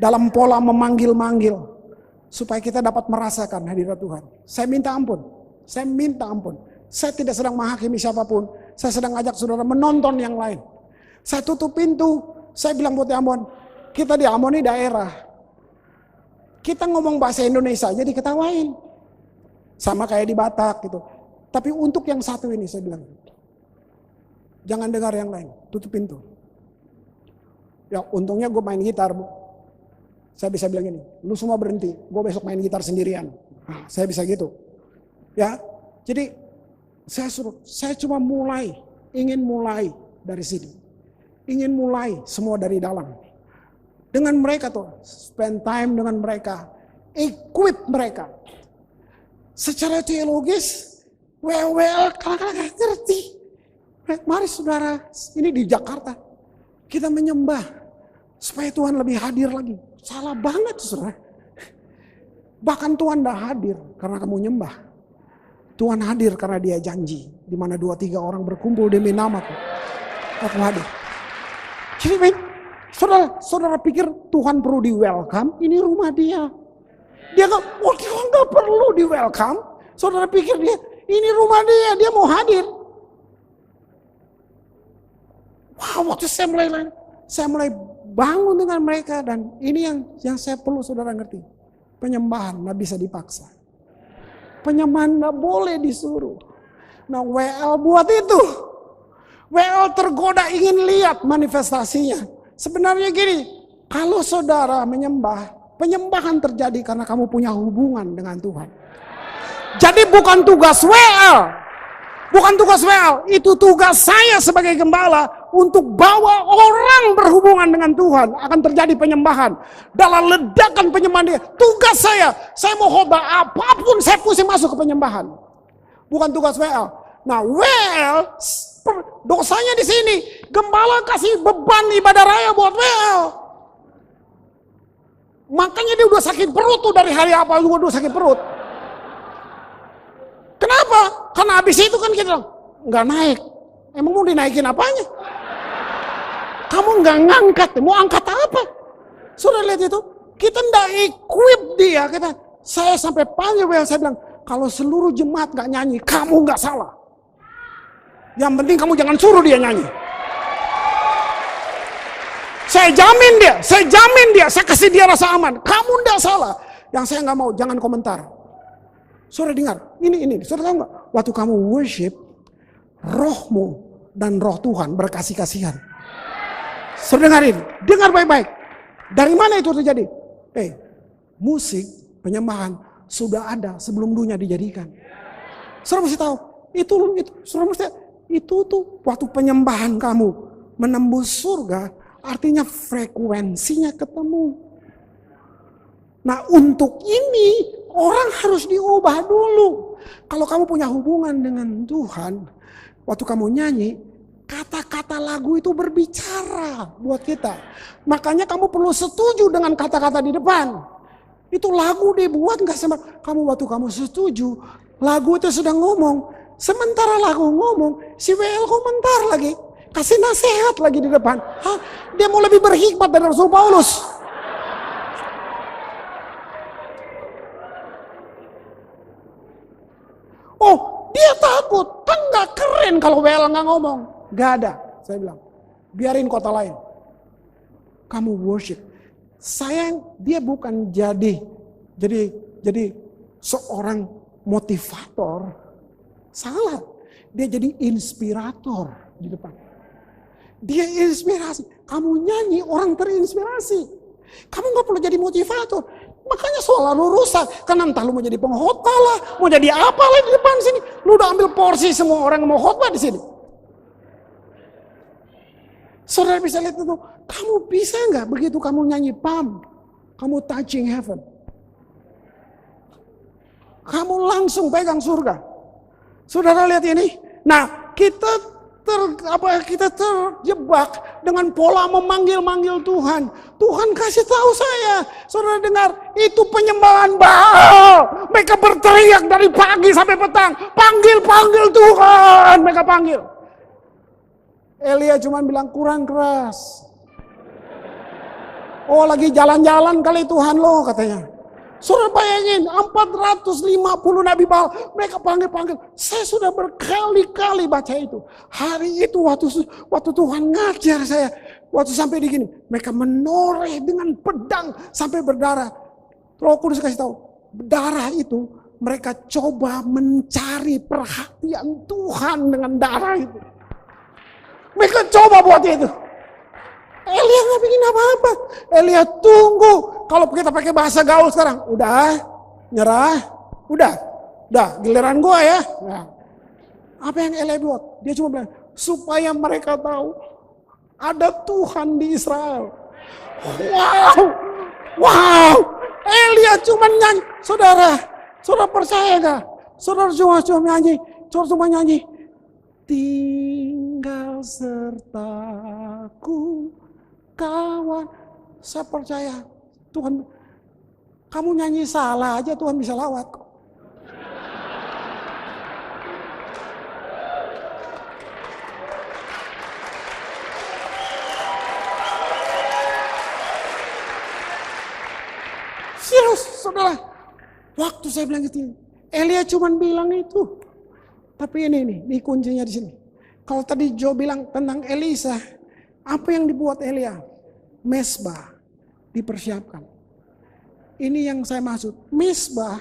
dalam pola memanggil-manggil supaya kita dapat merasakan hadirat Tuhan. Saya minta ampun. Saya minta ampun. Saya tidak sedang menghakimi siapapun. Saya sedang ajak saudara menonton yang lain. Saya tutup pintu. Saya bilang buat Ambon, kita di Ambon ini daerah. Kita ngomong bahasa Indonesia jadi ketawain. Sama kayak di Batak gitu. Tapi untuk yang satu ini saya bilang, jangan dengar yang lain. Tutup pintu. Ya untungnya gue main gitar, Bu. Saya bisa bilang gini, lu semua berhenti, gue besok main gitar sendirian. Nah, saya bisa gitu. Ya, jadi saya cuma ingin mulai dari sini. Ingin mulai semua dari dalam. Dengan mereka tuh, spend time dengan mereka, equip mereka. Secara teologis, well, kadang-kadang ngerti. Mari saudara, ini di Jakarta, kita menyembah. Supaya Tuhan lebih hadir lagi. Salah banget saudara. Bahkan Tuhan tidak hadir karena kamu nyembah. Tuhan hadir karena dia janji. Di mana 2-3 orang berkumpul demi namaku. Aku hadir. Jadi saudara pikir Tuhan perlu di welcome? Ini rumah dia. Dia Tuhan nggak perlu di welcome. Saudara pikir ini rumah dia, dia mau hadir. Wow, waktu saya mulai bangun dengan mereka, dan ini yang saya perlu saudara ngerti. Penyembahan nggak bisa dipaksa. Penyembahan nggak boleh disuruh. Nah, WL buat itu. WL tergoda ingin lihat manifestasinya. Sebenarnya gini, kalau saudara menyembah, penyembahan terjadi karena kamu punya hubungan dengan Tuhan. Jadi bukan tugas WL. Bukan tugas WL, itu tugas saya sebagai gembala untuk bawa orang berhubungan dengan Tuhan. Akan terjadi penyembahan. Dalam ledakan penyembahan dia, tugas saya mau khotbah apapun saya pusing masuk ke penyembahan. Bukan tugas WL. Nah, WL dosanya di sini. Gembala kasih beban ibadah raya buat WL. Makanya dia udah sakit perut tuh dari hari apa juga udah sakit perut. Kenapa? Karena habis itu kan kita nggak naik. Emang mau dinaikin apanya? Kamu nggak ngangkat, mau angkat apa? Sudah lihat itu? Kita nggak equip dia. Saya sampai panggil WL, saya bilang, kalau seluruh jemaat nggak nyanyi, kamu nggak salah. Yang penting kamu jangan suruh dia nyanyi. Saya jamin dia, saya kasih dia rasa aman. Kamu nggak salah. Yang saya nggak mau, jangan komentar. Saudara dengar, ini, saudara tahu nggak? Waktu kamu worship, rohmu dan roh Tuhan berkasih-kasihan. Saudara dengarin, dengar baik-baik. Dari mana itu terjadi? Musik, penyembahan sudah ada sebelum dunia dijadikan. Saudara mesti tahu, itu tuh waktu penyembahan kamu menembus surga, artinya frekuensinya ketemu. Nah, untuk ini orang harus diubah dulu. Kalau kamu punya hubungan dengan Tuhan, waktu kamu nyanyi, kata-kata lagu itu berbicara buat kita. Makanya kamu perlu setuju dengan kata-kata di depan. Itu lagu dibuat gak sama kamu, waktu kamu setuju, lagu itu sedang ngomong. Sementara lagu ngomong, si WL komentar lagi, kasih nasihat lagi di depan. Dia mau lebih berhikmat dari Rasul Paulus. Oh, dia takut. Kan gak keren kalau WL gak ngomong. Gak ada, saya bilang. Biarin kota lain. Kamu worship. Sayang, dia bukan jadi seorang motivator. Salah. Dia jadi inspirator di depan. Dia inspirasi. Kamu nyanyi, orang terinspirasi. Kamu gak perlu jadi motivator. Makanya selalu rusak. Karena entah lu mau jadi pengkhotbah lah, mau jadi apa lah di depan sini. Lu udah ambil porsi semua orang yang mau khotbah di sini. Saudara bisa lihat itu. Kamu bisa nggak begitu kamu nyanyi pam, kamu touching heaven, kamu langsung pegang surga. Saudara lihat ini. Nah, kita terjebak dengan pola memanggil-manggil Tuhan. Tuhan kasih tahu saya, saudara dengar, itu penyembahan Baal. Mereka berteriak dari pagi sampai petang, panggil Tuhan, mereka panggil. Elia cuma bilang kurang keras. Oh, lagi jalan-jalan kali Tuhan lo, katanya. Saudara bayangin, 450 Nabi Baal, mereka panggil-panggil. Saya sudah berkali-kali baca itu. Hari itu waktu Tuhan ngajar saya, waktu sampai di gini, mereka menoreh dengan pedang sampai berdarah. Roh Kudus kasih tahu, darah itu mereka coba mencari perhatian Tuhan dengan darah itu. Mereka coba buat itu. Elia gak bikin apa-apa. Elia tunggu. Kalau kita pakai bahasa gaul sekarang, udah nyerah, udah giliran gua ya. Nah, apa yang Elia buat? Dia cuma bilang supaya mereka tahu ada Tuhan di Israel. Wow. Elia cuma nyanyi. Saudara percaya gak? Saudara cuma nyanyi. Tinggal sertaku kawan. Saya percaya Tuhan, kamu nyanyi salah aja Tuhan bisa lawat kok. saudara, waktu saya bilang gitu, Elia cuma bilang itu. Tapi ini kuncinya di sini. Kalau tadi Joe bilang tentang Elisa, apa yang dibuat Elia? Mesbah dipersiapkan. Ini yang saya maksud. Mesbah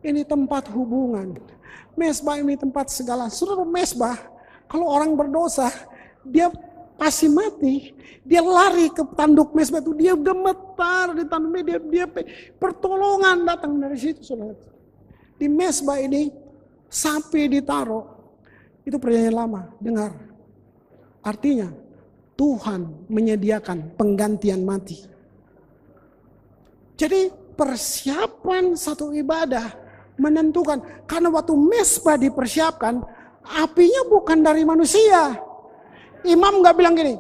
ini tempat hubungan. Mesbah ini tempat segala. Saudara, mesbah, kalau orang berdosa, dia pasti mati. Dia lari ke tanduk mesbah itu, dia gemetar di tanduknya, dia pertolongan datang dari situ, saudara. Di mesbah ini sapi ditaruh. Itu perjanjian lama. Dengar. Artinya Tuhan menyediakan penggantian mati. Jadi persiapan satu ibadah menentukan, karena waktu mesbah dipersiapkan, apinya bukan dari manusia. Imam nggak bilang gini,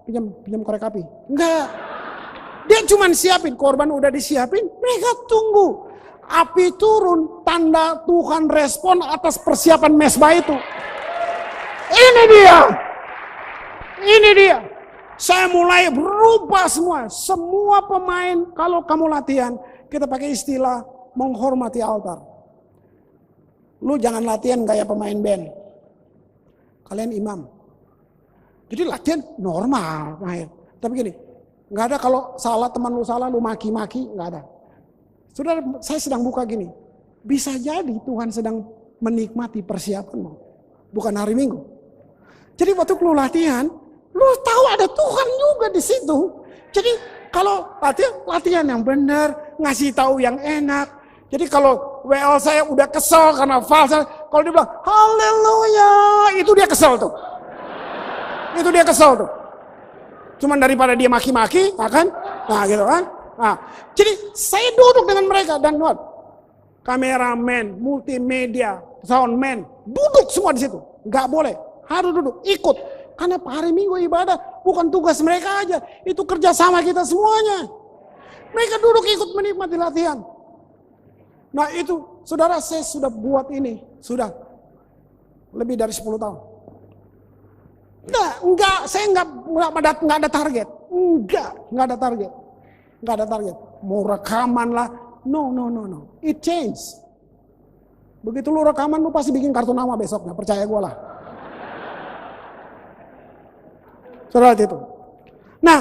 pinjam korek api. Enggak. Dia cuma siapin, korban udah disiapin, mereka tunggu. Api turun, tanda Tuhan respon atas persiapan mesbah itu. Ini dia. Saya mulai berubah semua. Semua pemain, kalau kamu latihan, kita pakai istilah menghormati altar. Lu jangan latihan kayak pemain band. Kalian imam. Jadi latihan normal main. Tapi gini, nggak ada kalau salah teman lu salah lu maki-maki, nggak ada. Saudara, saya sedang buka gini. Bisa jadi Tuhan sedang menikmati persiapanmu, bukan hari Minggu. Jadi waktu lu latihan, lu tahu ada Tuhan juga di situ. Jadi kalau latihan yang benar, ngasih tahu yang enak. Jadi kalau WL saya udah kesel karena false, kalau dia bilang haleluya, itu dia kesel tuh. Itu dia kesel tuh. Cuman daripada dia maki-maki, kan? Nah gitu kan. Nah, jadi saya duduk dengan mereka dan buat kameramen, multimedia, soundman, duduk semua di situ. Nggak boleh, harus duduk, ikut. Karena hari Minggu ibadah bukan tugas mereka aja, itu kerja sama kita semuanya. Mereka duduk ikut menikmati latihan. Nah itu, saudara, saya sudah buat ini, sudah lebih dari 10 tahun. Enggak, saya enggak ada target. Enggak ada target. Enggak ada target. Mau rekaman lah. No. It change. Begitu lu rekaman, lu pasti bikin kartu nama besoknya, percaya gue lah. Saudara itu. Nah,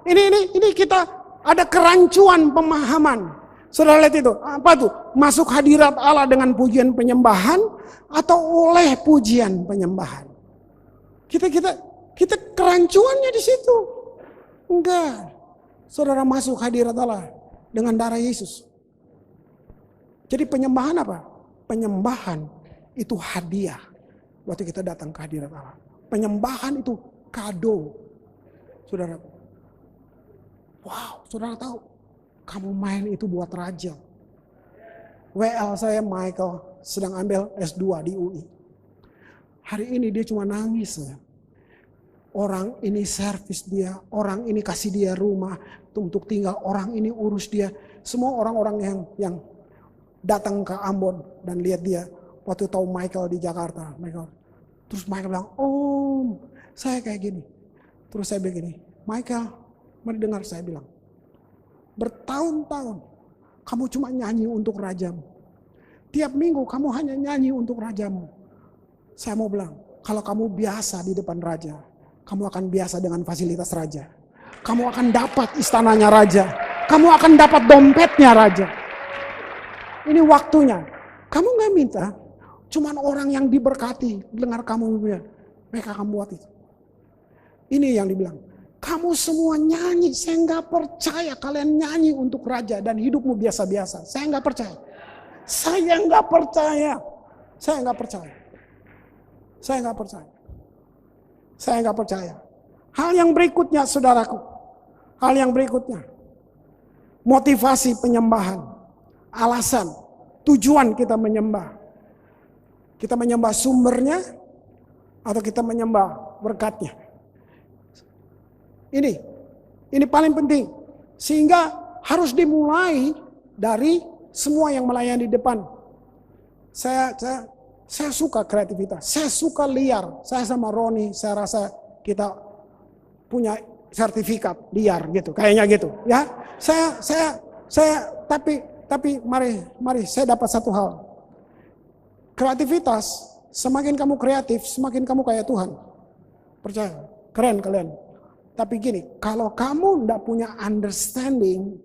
ini kita ada kerancuan pemahaman. Saudara lihat itu, apa tuh? Masuk hadirat Allah dengan pujian penyembahan atau oleh pujian penyembahan? Kita kerancuannya di situ. Enggak. Saudara masuk hadirat Allah dengan darah Yesus. Jadi penyembahan apa? Penyembahan itu hadiah waktu kita datang ke hadirat Allah. Penyembahan itu kado. Saudara. Wow, saudara tahu? Kamu main itu buat raja. WL saya Michael sedang ambil S2 di UI. Hari ini dia cuma nangis ya. Orang ini servis dia, orang ini kasih dia rumah untuk tinggal, orang ini urus dia. Semua orang-orang yang datang ke Ambon dan lihat dia waktu tahu Michael di Jakarta. Terus Michael bilang, "Om, saya kayak gini." Terus saya begini, "Michael, mari dengar saya bilang. Bertahun-tahun kamu cuma nyanyi untuk rajamu. Tiap minggu kamu hanya nyanyi untuk rajamu. Saya mau bilang, kalau kamu biasa di depan raja, kamu akan biasa dengan fasilitas raja. Kamu akan dapat istananya raja. Kamu akan dapat dompetnya raja. Ini waktunya. Kamu gak minta, cuman orang yang diberkati, dengar kamu bilang, mereka akan buat itu. Ini yang dibilang. Kamu semua nyanyi, saya nggak percaya kalian nyanyi untuk raja dan hidupmu biasa-biasa. Saya nggak percaya. Saya nggak percaya. Saya nggak percaya. Saya nggak percaya. Saya nggak percaya. Hal yang berikutnya, saudaraku. Hal yang berikutnya. Motivasi penyembahan. Alasan, tujuan kita menyembah. Kita menyembah sumbernya atau kita menyembah berkatnya. Ini paling penting. Sehingga harus dimulai dari semua yang melayani di depan. Saya suka kreativitas, saya suka liar. Saya sama Roni, saya rasa kita punya sertifikat liar gitu, kayaknya gitu, ya. Saya Tapi mari saya dapat satu hal. Kreativitas, semakin kamu kreatif, semakin kamu kayak Tuhan. Percaya, keren kalian. Tapi gini, kalau kamu tidak punya understanding,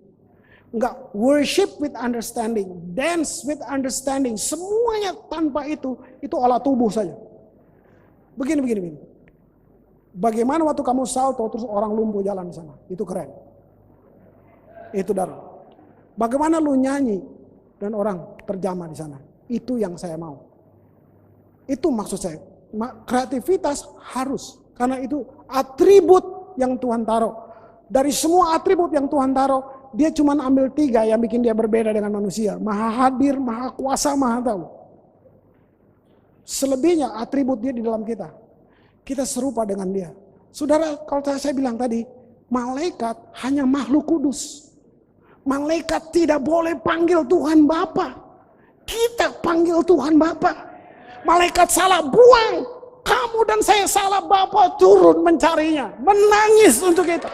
nggak worship with understanding, dance with understanding, semuanya tanpa itu olah tubuh saja. Begini. Bagaimana waktu kamu salto terus orang lumpuh jalan di sana? Itu keren. Itu darah. Bagaimana lu nyanyi dan orang terjamah di sana? Itu yang saya mau. Itu maksud saya. Kreativitas harus. Karena itu atribut yang Tuhan taruh. Dari semua atribut yang Tuhan taruh, dia cuma ambil 3 yang bikin dia berbeda dengan manusia. Maha hadir, maha kuasa, maha tahu. Selebihnya atribut dia di dalam kita. Kita serupa dengan dia. Saudara, kalau saya bilang tadi, malaikat hanya makhluk kudus. Malaikat tidak boleh panggil Tuhan Bapa. Kita panggil Tuhan Bapa. Malaikat salah, buang. Kamu dan saya salah, Bapa turun mencarinya. Menangis untuk itu.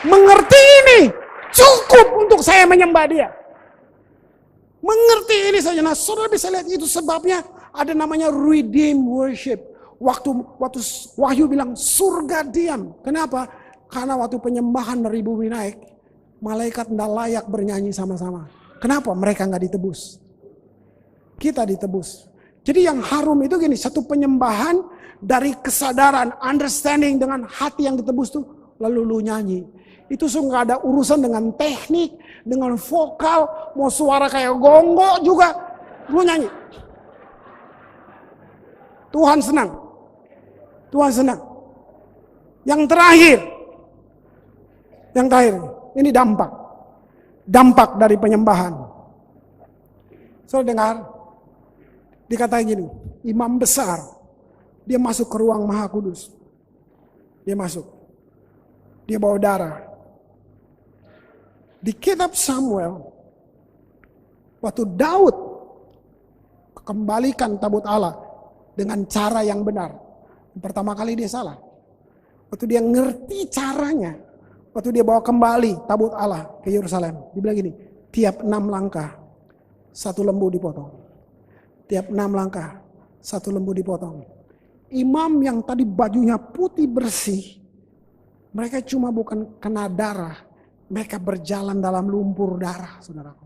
Mengerti ini cukup untuk saya menyembah dia. Mengerti ini saja. Nah, saudara bisa lihat itu sebabnya ada namanya redeem worship. Waktu Wahyu bilang surga diam. Kenapa? Karena waktu penyembahan dari bumi naik, malaikat tidak layak bernyanyi sama-sama. Kenapa? Mereka nggak ditebus. Kita ditebus. Jadi yang harum itu gini, satu penyembahan dari kesadaran, understanding dengan hati yang ditebus tuh, lalu lu nyanyi. Itu sungguh gak ada urusan dengan teknik, dengan vokal, mau suara kayak gongo juga, lu nyanyi. Tuhan senang. Tuhan senang. Yang terakhir, ini dampak. Dampak dari penyembahan. Saudara dengar, dikatakan gini, imam besar, dia masuk ke ruang Maha Kudus. Dia masuk. Dia bawa darah. Di kitab Samuel, waktu Daud kembalikan tabut Allah dengan cara yang benar. Pertama kali dia salah. Waktu dia ngerti caranya, waktu dia bawa kembali tabut Allah ke Yerusalem, dia bilang gini, tiap 6 langkah, 1 lembu dipotong. Tiap 6 langkah, 1 lembu dipotong. Imam yang tadi bajunya putih bersih, mereka cuma bukan kena darah, mereka berjalan dalam lumpur darah, saudaraku.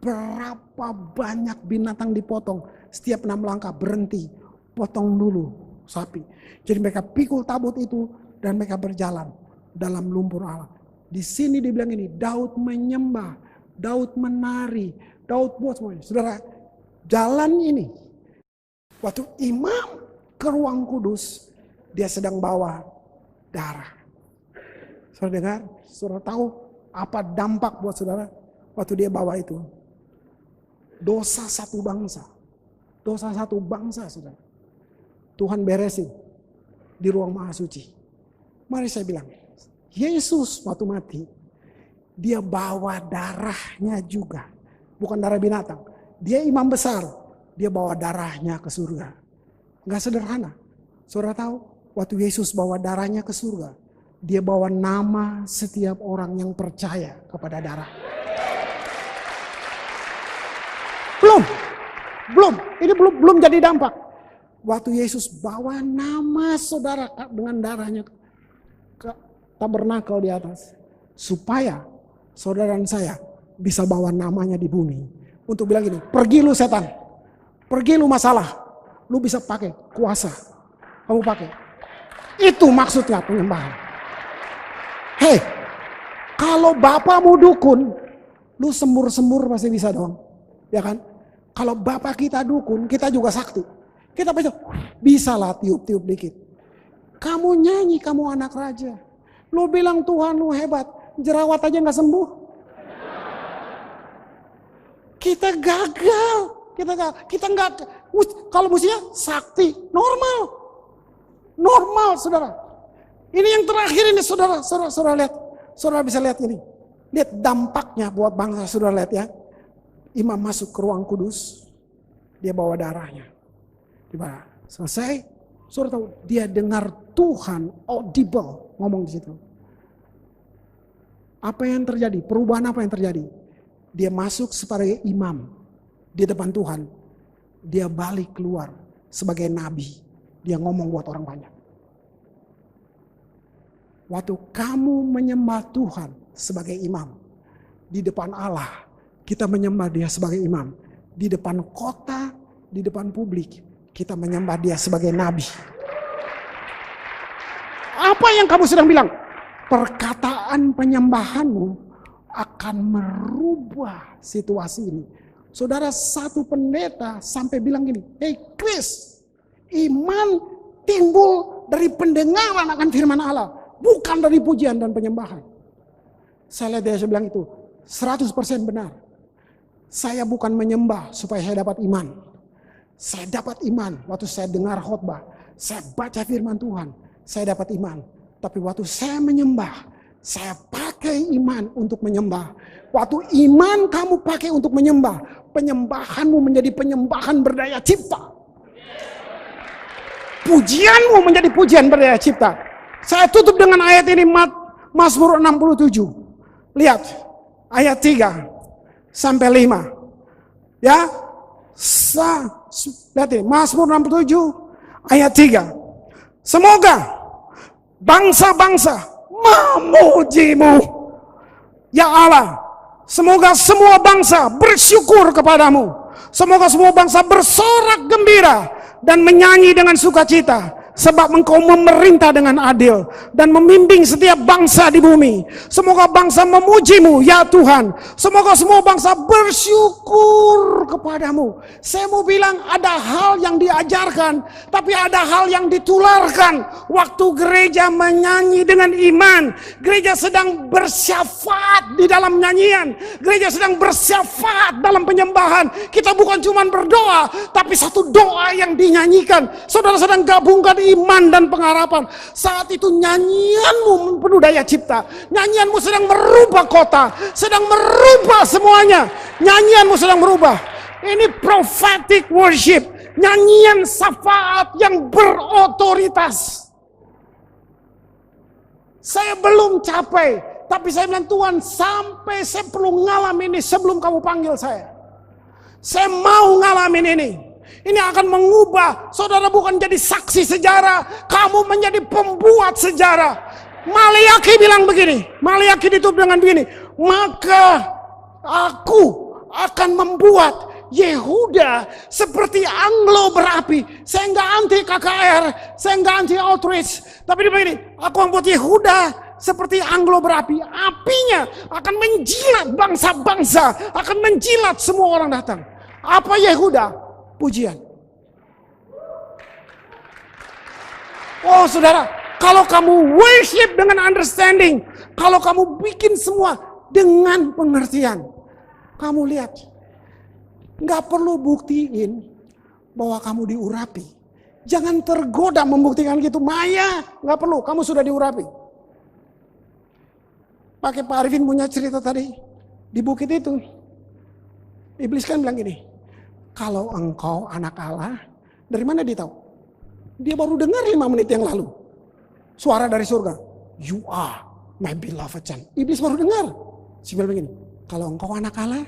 Berapa banyak binatang dipotong, setiap 6 langkah berhenti, potong dulu sapi. Jadi mereka pikul tabut itu dan mereka berjalan dalam lumpur Allah. Di sini dibilang ini, Daud menyembah, Daud menari, Daud buat semuanya. Saudara, jalan ini, waktu imam ke ruang kudus, dia sedang bawa darah. Saudara dengar, saudara tahu apa dampak buat saudara waktu dia bawa itu? Dosa satu bangsa. Dosa satu bangsa, saudara. Tuhan beresin di ruang Maha Suci. Mari saya bilang, Yesus waktu mati, dia bawa darahnya juga. Bukan darah binatang. Dia imam besar, dia bawa darahnya ke surga. Gak sederhana. Saudara tahu, waktu Yesus bawa darahnya ke surga, dia bawa nama setiap orang yang percaya kepada darah. Ini belum jadi dampak. Waktu Yesus bawa nama saudara dengan darahnya ke tabernakel di atas, supaya saudara dan saya bisa bawa namanya di bumi. Untuk bilang gini, pergi lu setan, pergi lu masalah, lu bisa pakai kuasa, kamu pakai. Itu maksudnya penyembahan. Hei, kalau bapakmu dukun, lu sembur-sembur masih bisa dong, ya kan? Kalau bapak kita dukun, kita juga sakti. Kita bisa lah tiup-tiup dikit. Kamu nyanyi, kamu anak raja. Lu bilang Tuhan lu hebat, jerawat aja gak sembuh. Kita gagal. Kita nggak, kalau mustinya sakti, normal saudara. Ini yang terakhir ini saudara lihat, saudara bisa lihat ini, lihat dampaknya buat bangsa, saudara lihat ya. Imam masuk ke ruang kudus, dia bawa darahnya, tiba selesai, saudara tahu dia dengar Tuhan audible ngomong di situ. Apa yang terjadi? Perubahan apa yang terjadi? Dia masuk sebagai imam di depan Tuhan. Dia balik keluar sebagai nabi. Dia ngomong buat orang banyak. Waktu kamu menyembah Tuhan sebagai imam di depan Allah, kita menyembah Dia sebagai imam. Di depan kota, di depan publik, kita menyembah Dia sebagai nabi. Apa yang kamu sedang bilang? Perkataan penyembahanmu akan merubah situasi ini. Saudara, satu pendeta sampai bilang gini, "Hey Chris, iman timbul dari pendengaran akan firman Allah, bukan dari pujian dan penyembahan." Saya lihat dia bilang itu 100% benar. Saya bukan menyembah supaya saya dapat iman. Saya dapat iman waktu saya dengar khotbah, saya baca firman Tuhan, saya dapat iman. Tapi waktu saya menyembah, saya pakai iman untuk menyembah. Waktu iman kamu pakai untuk menyembah, penyembahanmu menjadi penyembahan berdaya cipta. Pujianmu menjadi pujian berdaya cipta. Saya tutup dengan ayat ini, Mazmur 67. Lihat, ayat 3 sampai 5. Ya, lihat ini, Mazmur 67 ayat 3. Semoga bangsa-bangsa memujimu, ya Allah. Semoga semua bangsa bersyukur kepadamu. Semoga semua bangsa bersorak gembira dan menyanyi dengan sukacita. Sebab engkau memerintah dengan adil dan membimbing setiap bangsa di bumi. Semoga bangsa memujimu, ya Tuhan. Semoga semua bangsa bersyukur kepadamu. Saya mau bilang ada hal yang diajarkan, tapi ada hal yang ditularkan. Waktu gereja menyanyi dengan iman, gereja sedang bersyafaat di dalam nyanyian. Gereja sedang bersyafaat dalam penyembahan. Kita bukan cuma berdoa, tapi satu doa yang dinyanyikan. Saudara sedang gabungkan iman dan pengharapan. Saat itu nyanyianmu penuh daya cipta. Nyanyianmu sedang merubah kota, sedang merubah semuanya. Nyanyianmu sedang merubah. Ini prophetic worship, nyanyian syafaat yang berotoritas. Saya belum capai, tapi saya bilang, Tuhan, sampai saya perlu ngalamin ini sebelum kamu panggil saya. Saya mau ngalamin ini. Ini akan mengubah, saudara bukan jadi saksi sejarah, kamu menjadi pembuat sejarah. Maliaki bilang begini, Maliaki ditutup dengan begini, maka aku akan membuat Yehuda seperti anglo berapi. Saya nggak anti KKR, saya nggak anti outreach, tapi dia begini, aku membuat Yehuda seperti anglo berapi. Apinya akan menjilat bangsa-bangsa, akan menjilat semua orang datang. Apa Yehuda? Pujian. Oh saudara, kalau kamu worship dengan understanding, kalau kamu bikin semua dengan pengertian, kamu lihat, nggak perlu buktiin bahwa kamu diurapi. Jangan tergoda membuktikan gitu, Maya, nggak perlu, kamu sudah diurapi. Pakai Pak Arifin punya cerita tadi di bukit itu, iblis kan bilang gini, kalau engkau anak Allah, dari mana dia tahu? Dia baru dengar 5 menit yang lalu. Suara dari surga. You are my beloved son. Iblis baru dengar. Si bilang begini, kalau engkau anak Allah,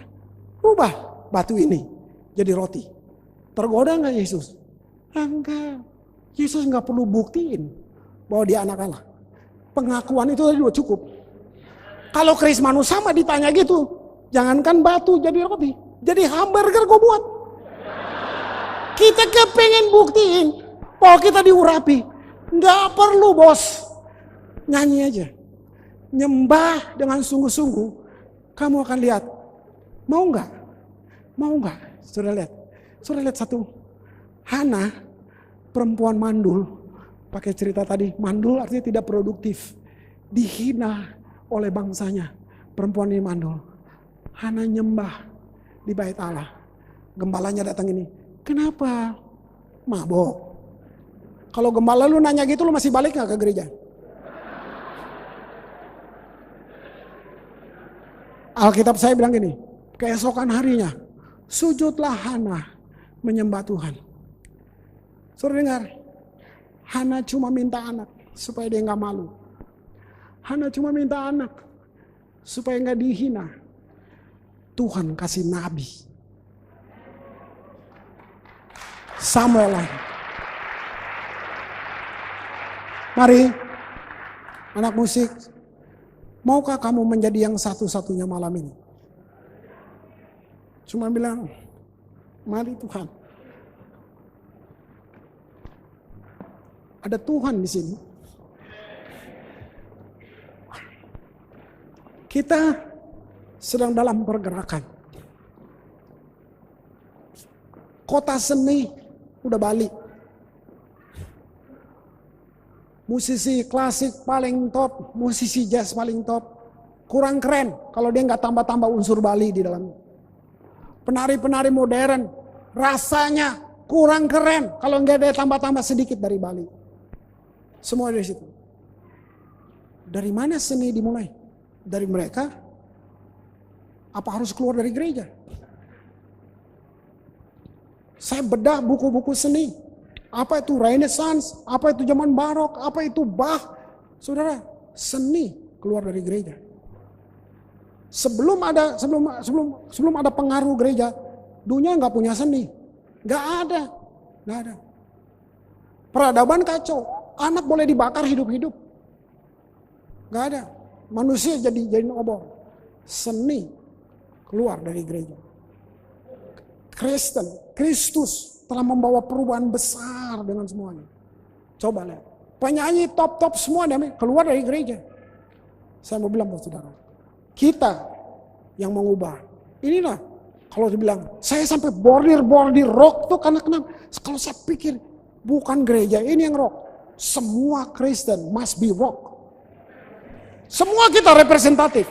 rubah batu ini jadi roti. Tergoda enggak Yesus? Enggak. Yesus enggak perlu buktiin bahwa dia anak Allah. Pengakuan itu sudah cukup. Kalau Kris Manu sama ditanya gitu, jangankan batu jadi roti, jadi hamburger gue buat. Kita kepengen buktiin bahwa kita diurapi. Nggak perlu bos. Nyanyi aja. Nyembah dengan sungguh-sungguh. Kamu akan lihat. Mau nggak? Mau nggak? Sudah lihat. Sudah lihat satu. Hana, perempuan mandul. Pakai cerita tadi. Mandul artinya tidak produktif. Dihina oleh bangsanya. Perempuan ini mandul. Hana nyembah di bait Allah. Gembalanya datang ini. Kenapa? Mabok. Kalau gembala lu nanya gitu, lu masih balik gak ke gereja? Alkitab saya bilang gini, keesokan harinya, sujudlah Hana menyembah Tuhan. Saudara dengar, Hana cuma minta anak supaya dia gak malu. Hana cuma minta anak supaya nggak dihina. Tuhan kasih nabi. Samuel lagi. Mari, anak musik, maukah kamu menjadi yang satu-satunya malam ini? Cuma bilang, mari Tuhan. Ada Tuhan di sini. Kita sedang dalam pergerakan. Kota seni udah balik. Musisi klasik paling top, musisi jazz paling top. Kurang keren kalau dia nggak tambah-tambah unsur Bali di dalamnya. Penari-penari modern rasanya kurang keren kalau nggak ada tambah-tambah sedikit dari Bali. Semua dari situ. Dari mana seni dimulai? Dari mereka? Apa harus keluar dari gereja? Saya bedah buku-buku seni. Apa itu Renaissance? Apa itu zaman Barok? Apa itu Bach? Saudara, seni keluar dari gereja. Sebelum ada pengaruh gereja, dunia nggak punya seni, nggak ada. Peradaban kacau, anak boleh dibakar hidup-hidup, nggak ada. Manusia jadi obor. Seni keluar dari gereja. Kristus telah membawa perubahan besar dengan semuanya. Coba lihat, penyanyi top semua keluar dari gereja. Saya mau bilang buat saudara, kita yang mengubah. Inilah kalau dibilang, saya sampai bordir rock tuh karena kenapa? Kalau saya pikir bukan gereja ini yang rock, semua Kristen must be rock. Semua kita representatif.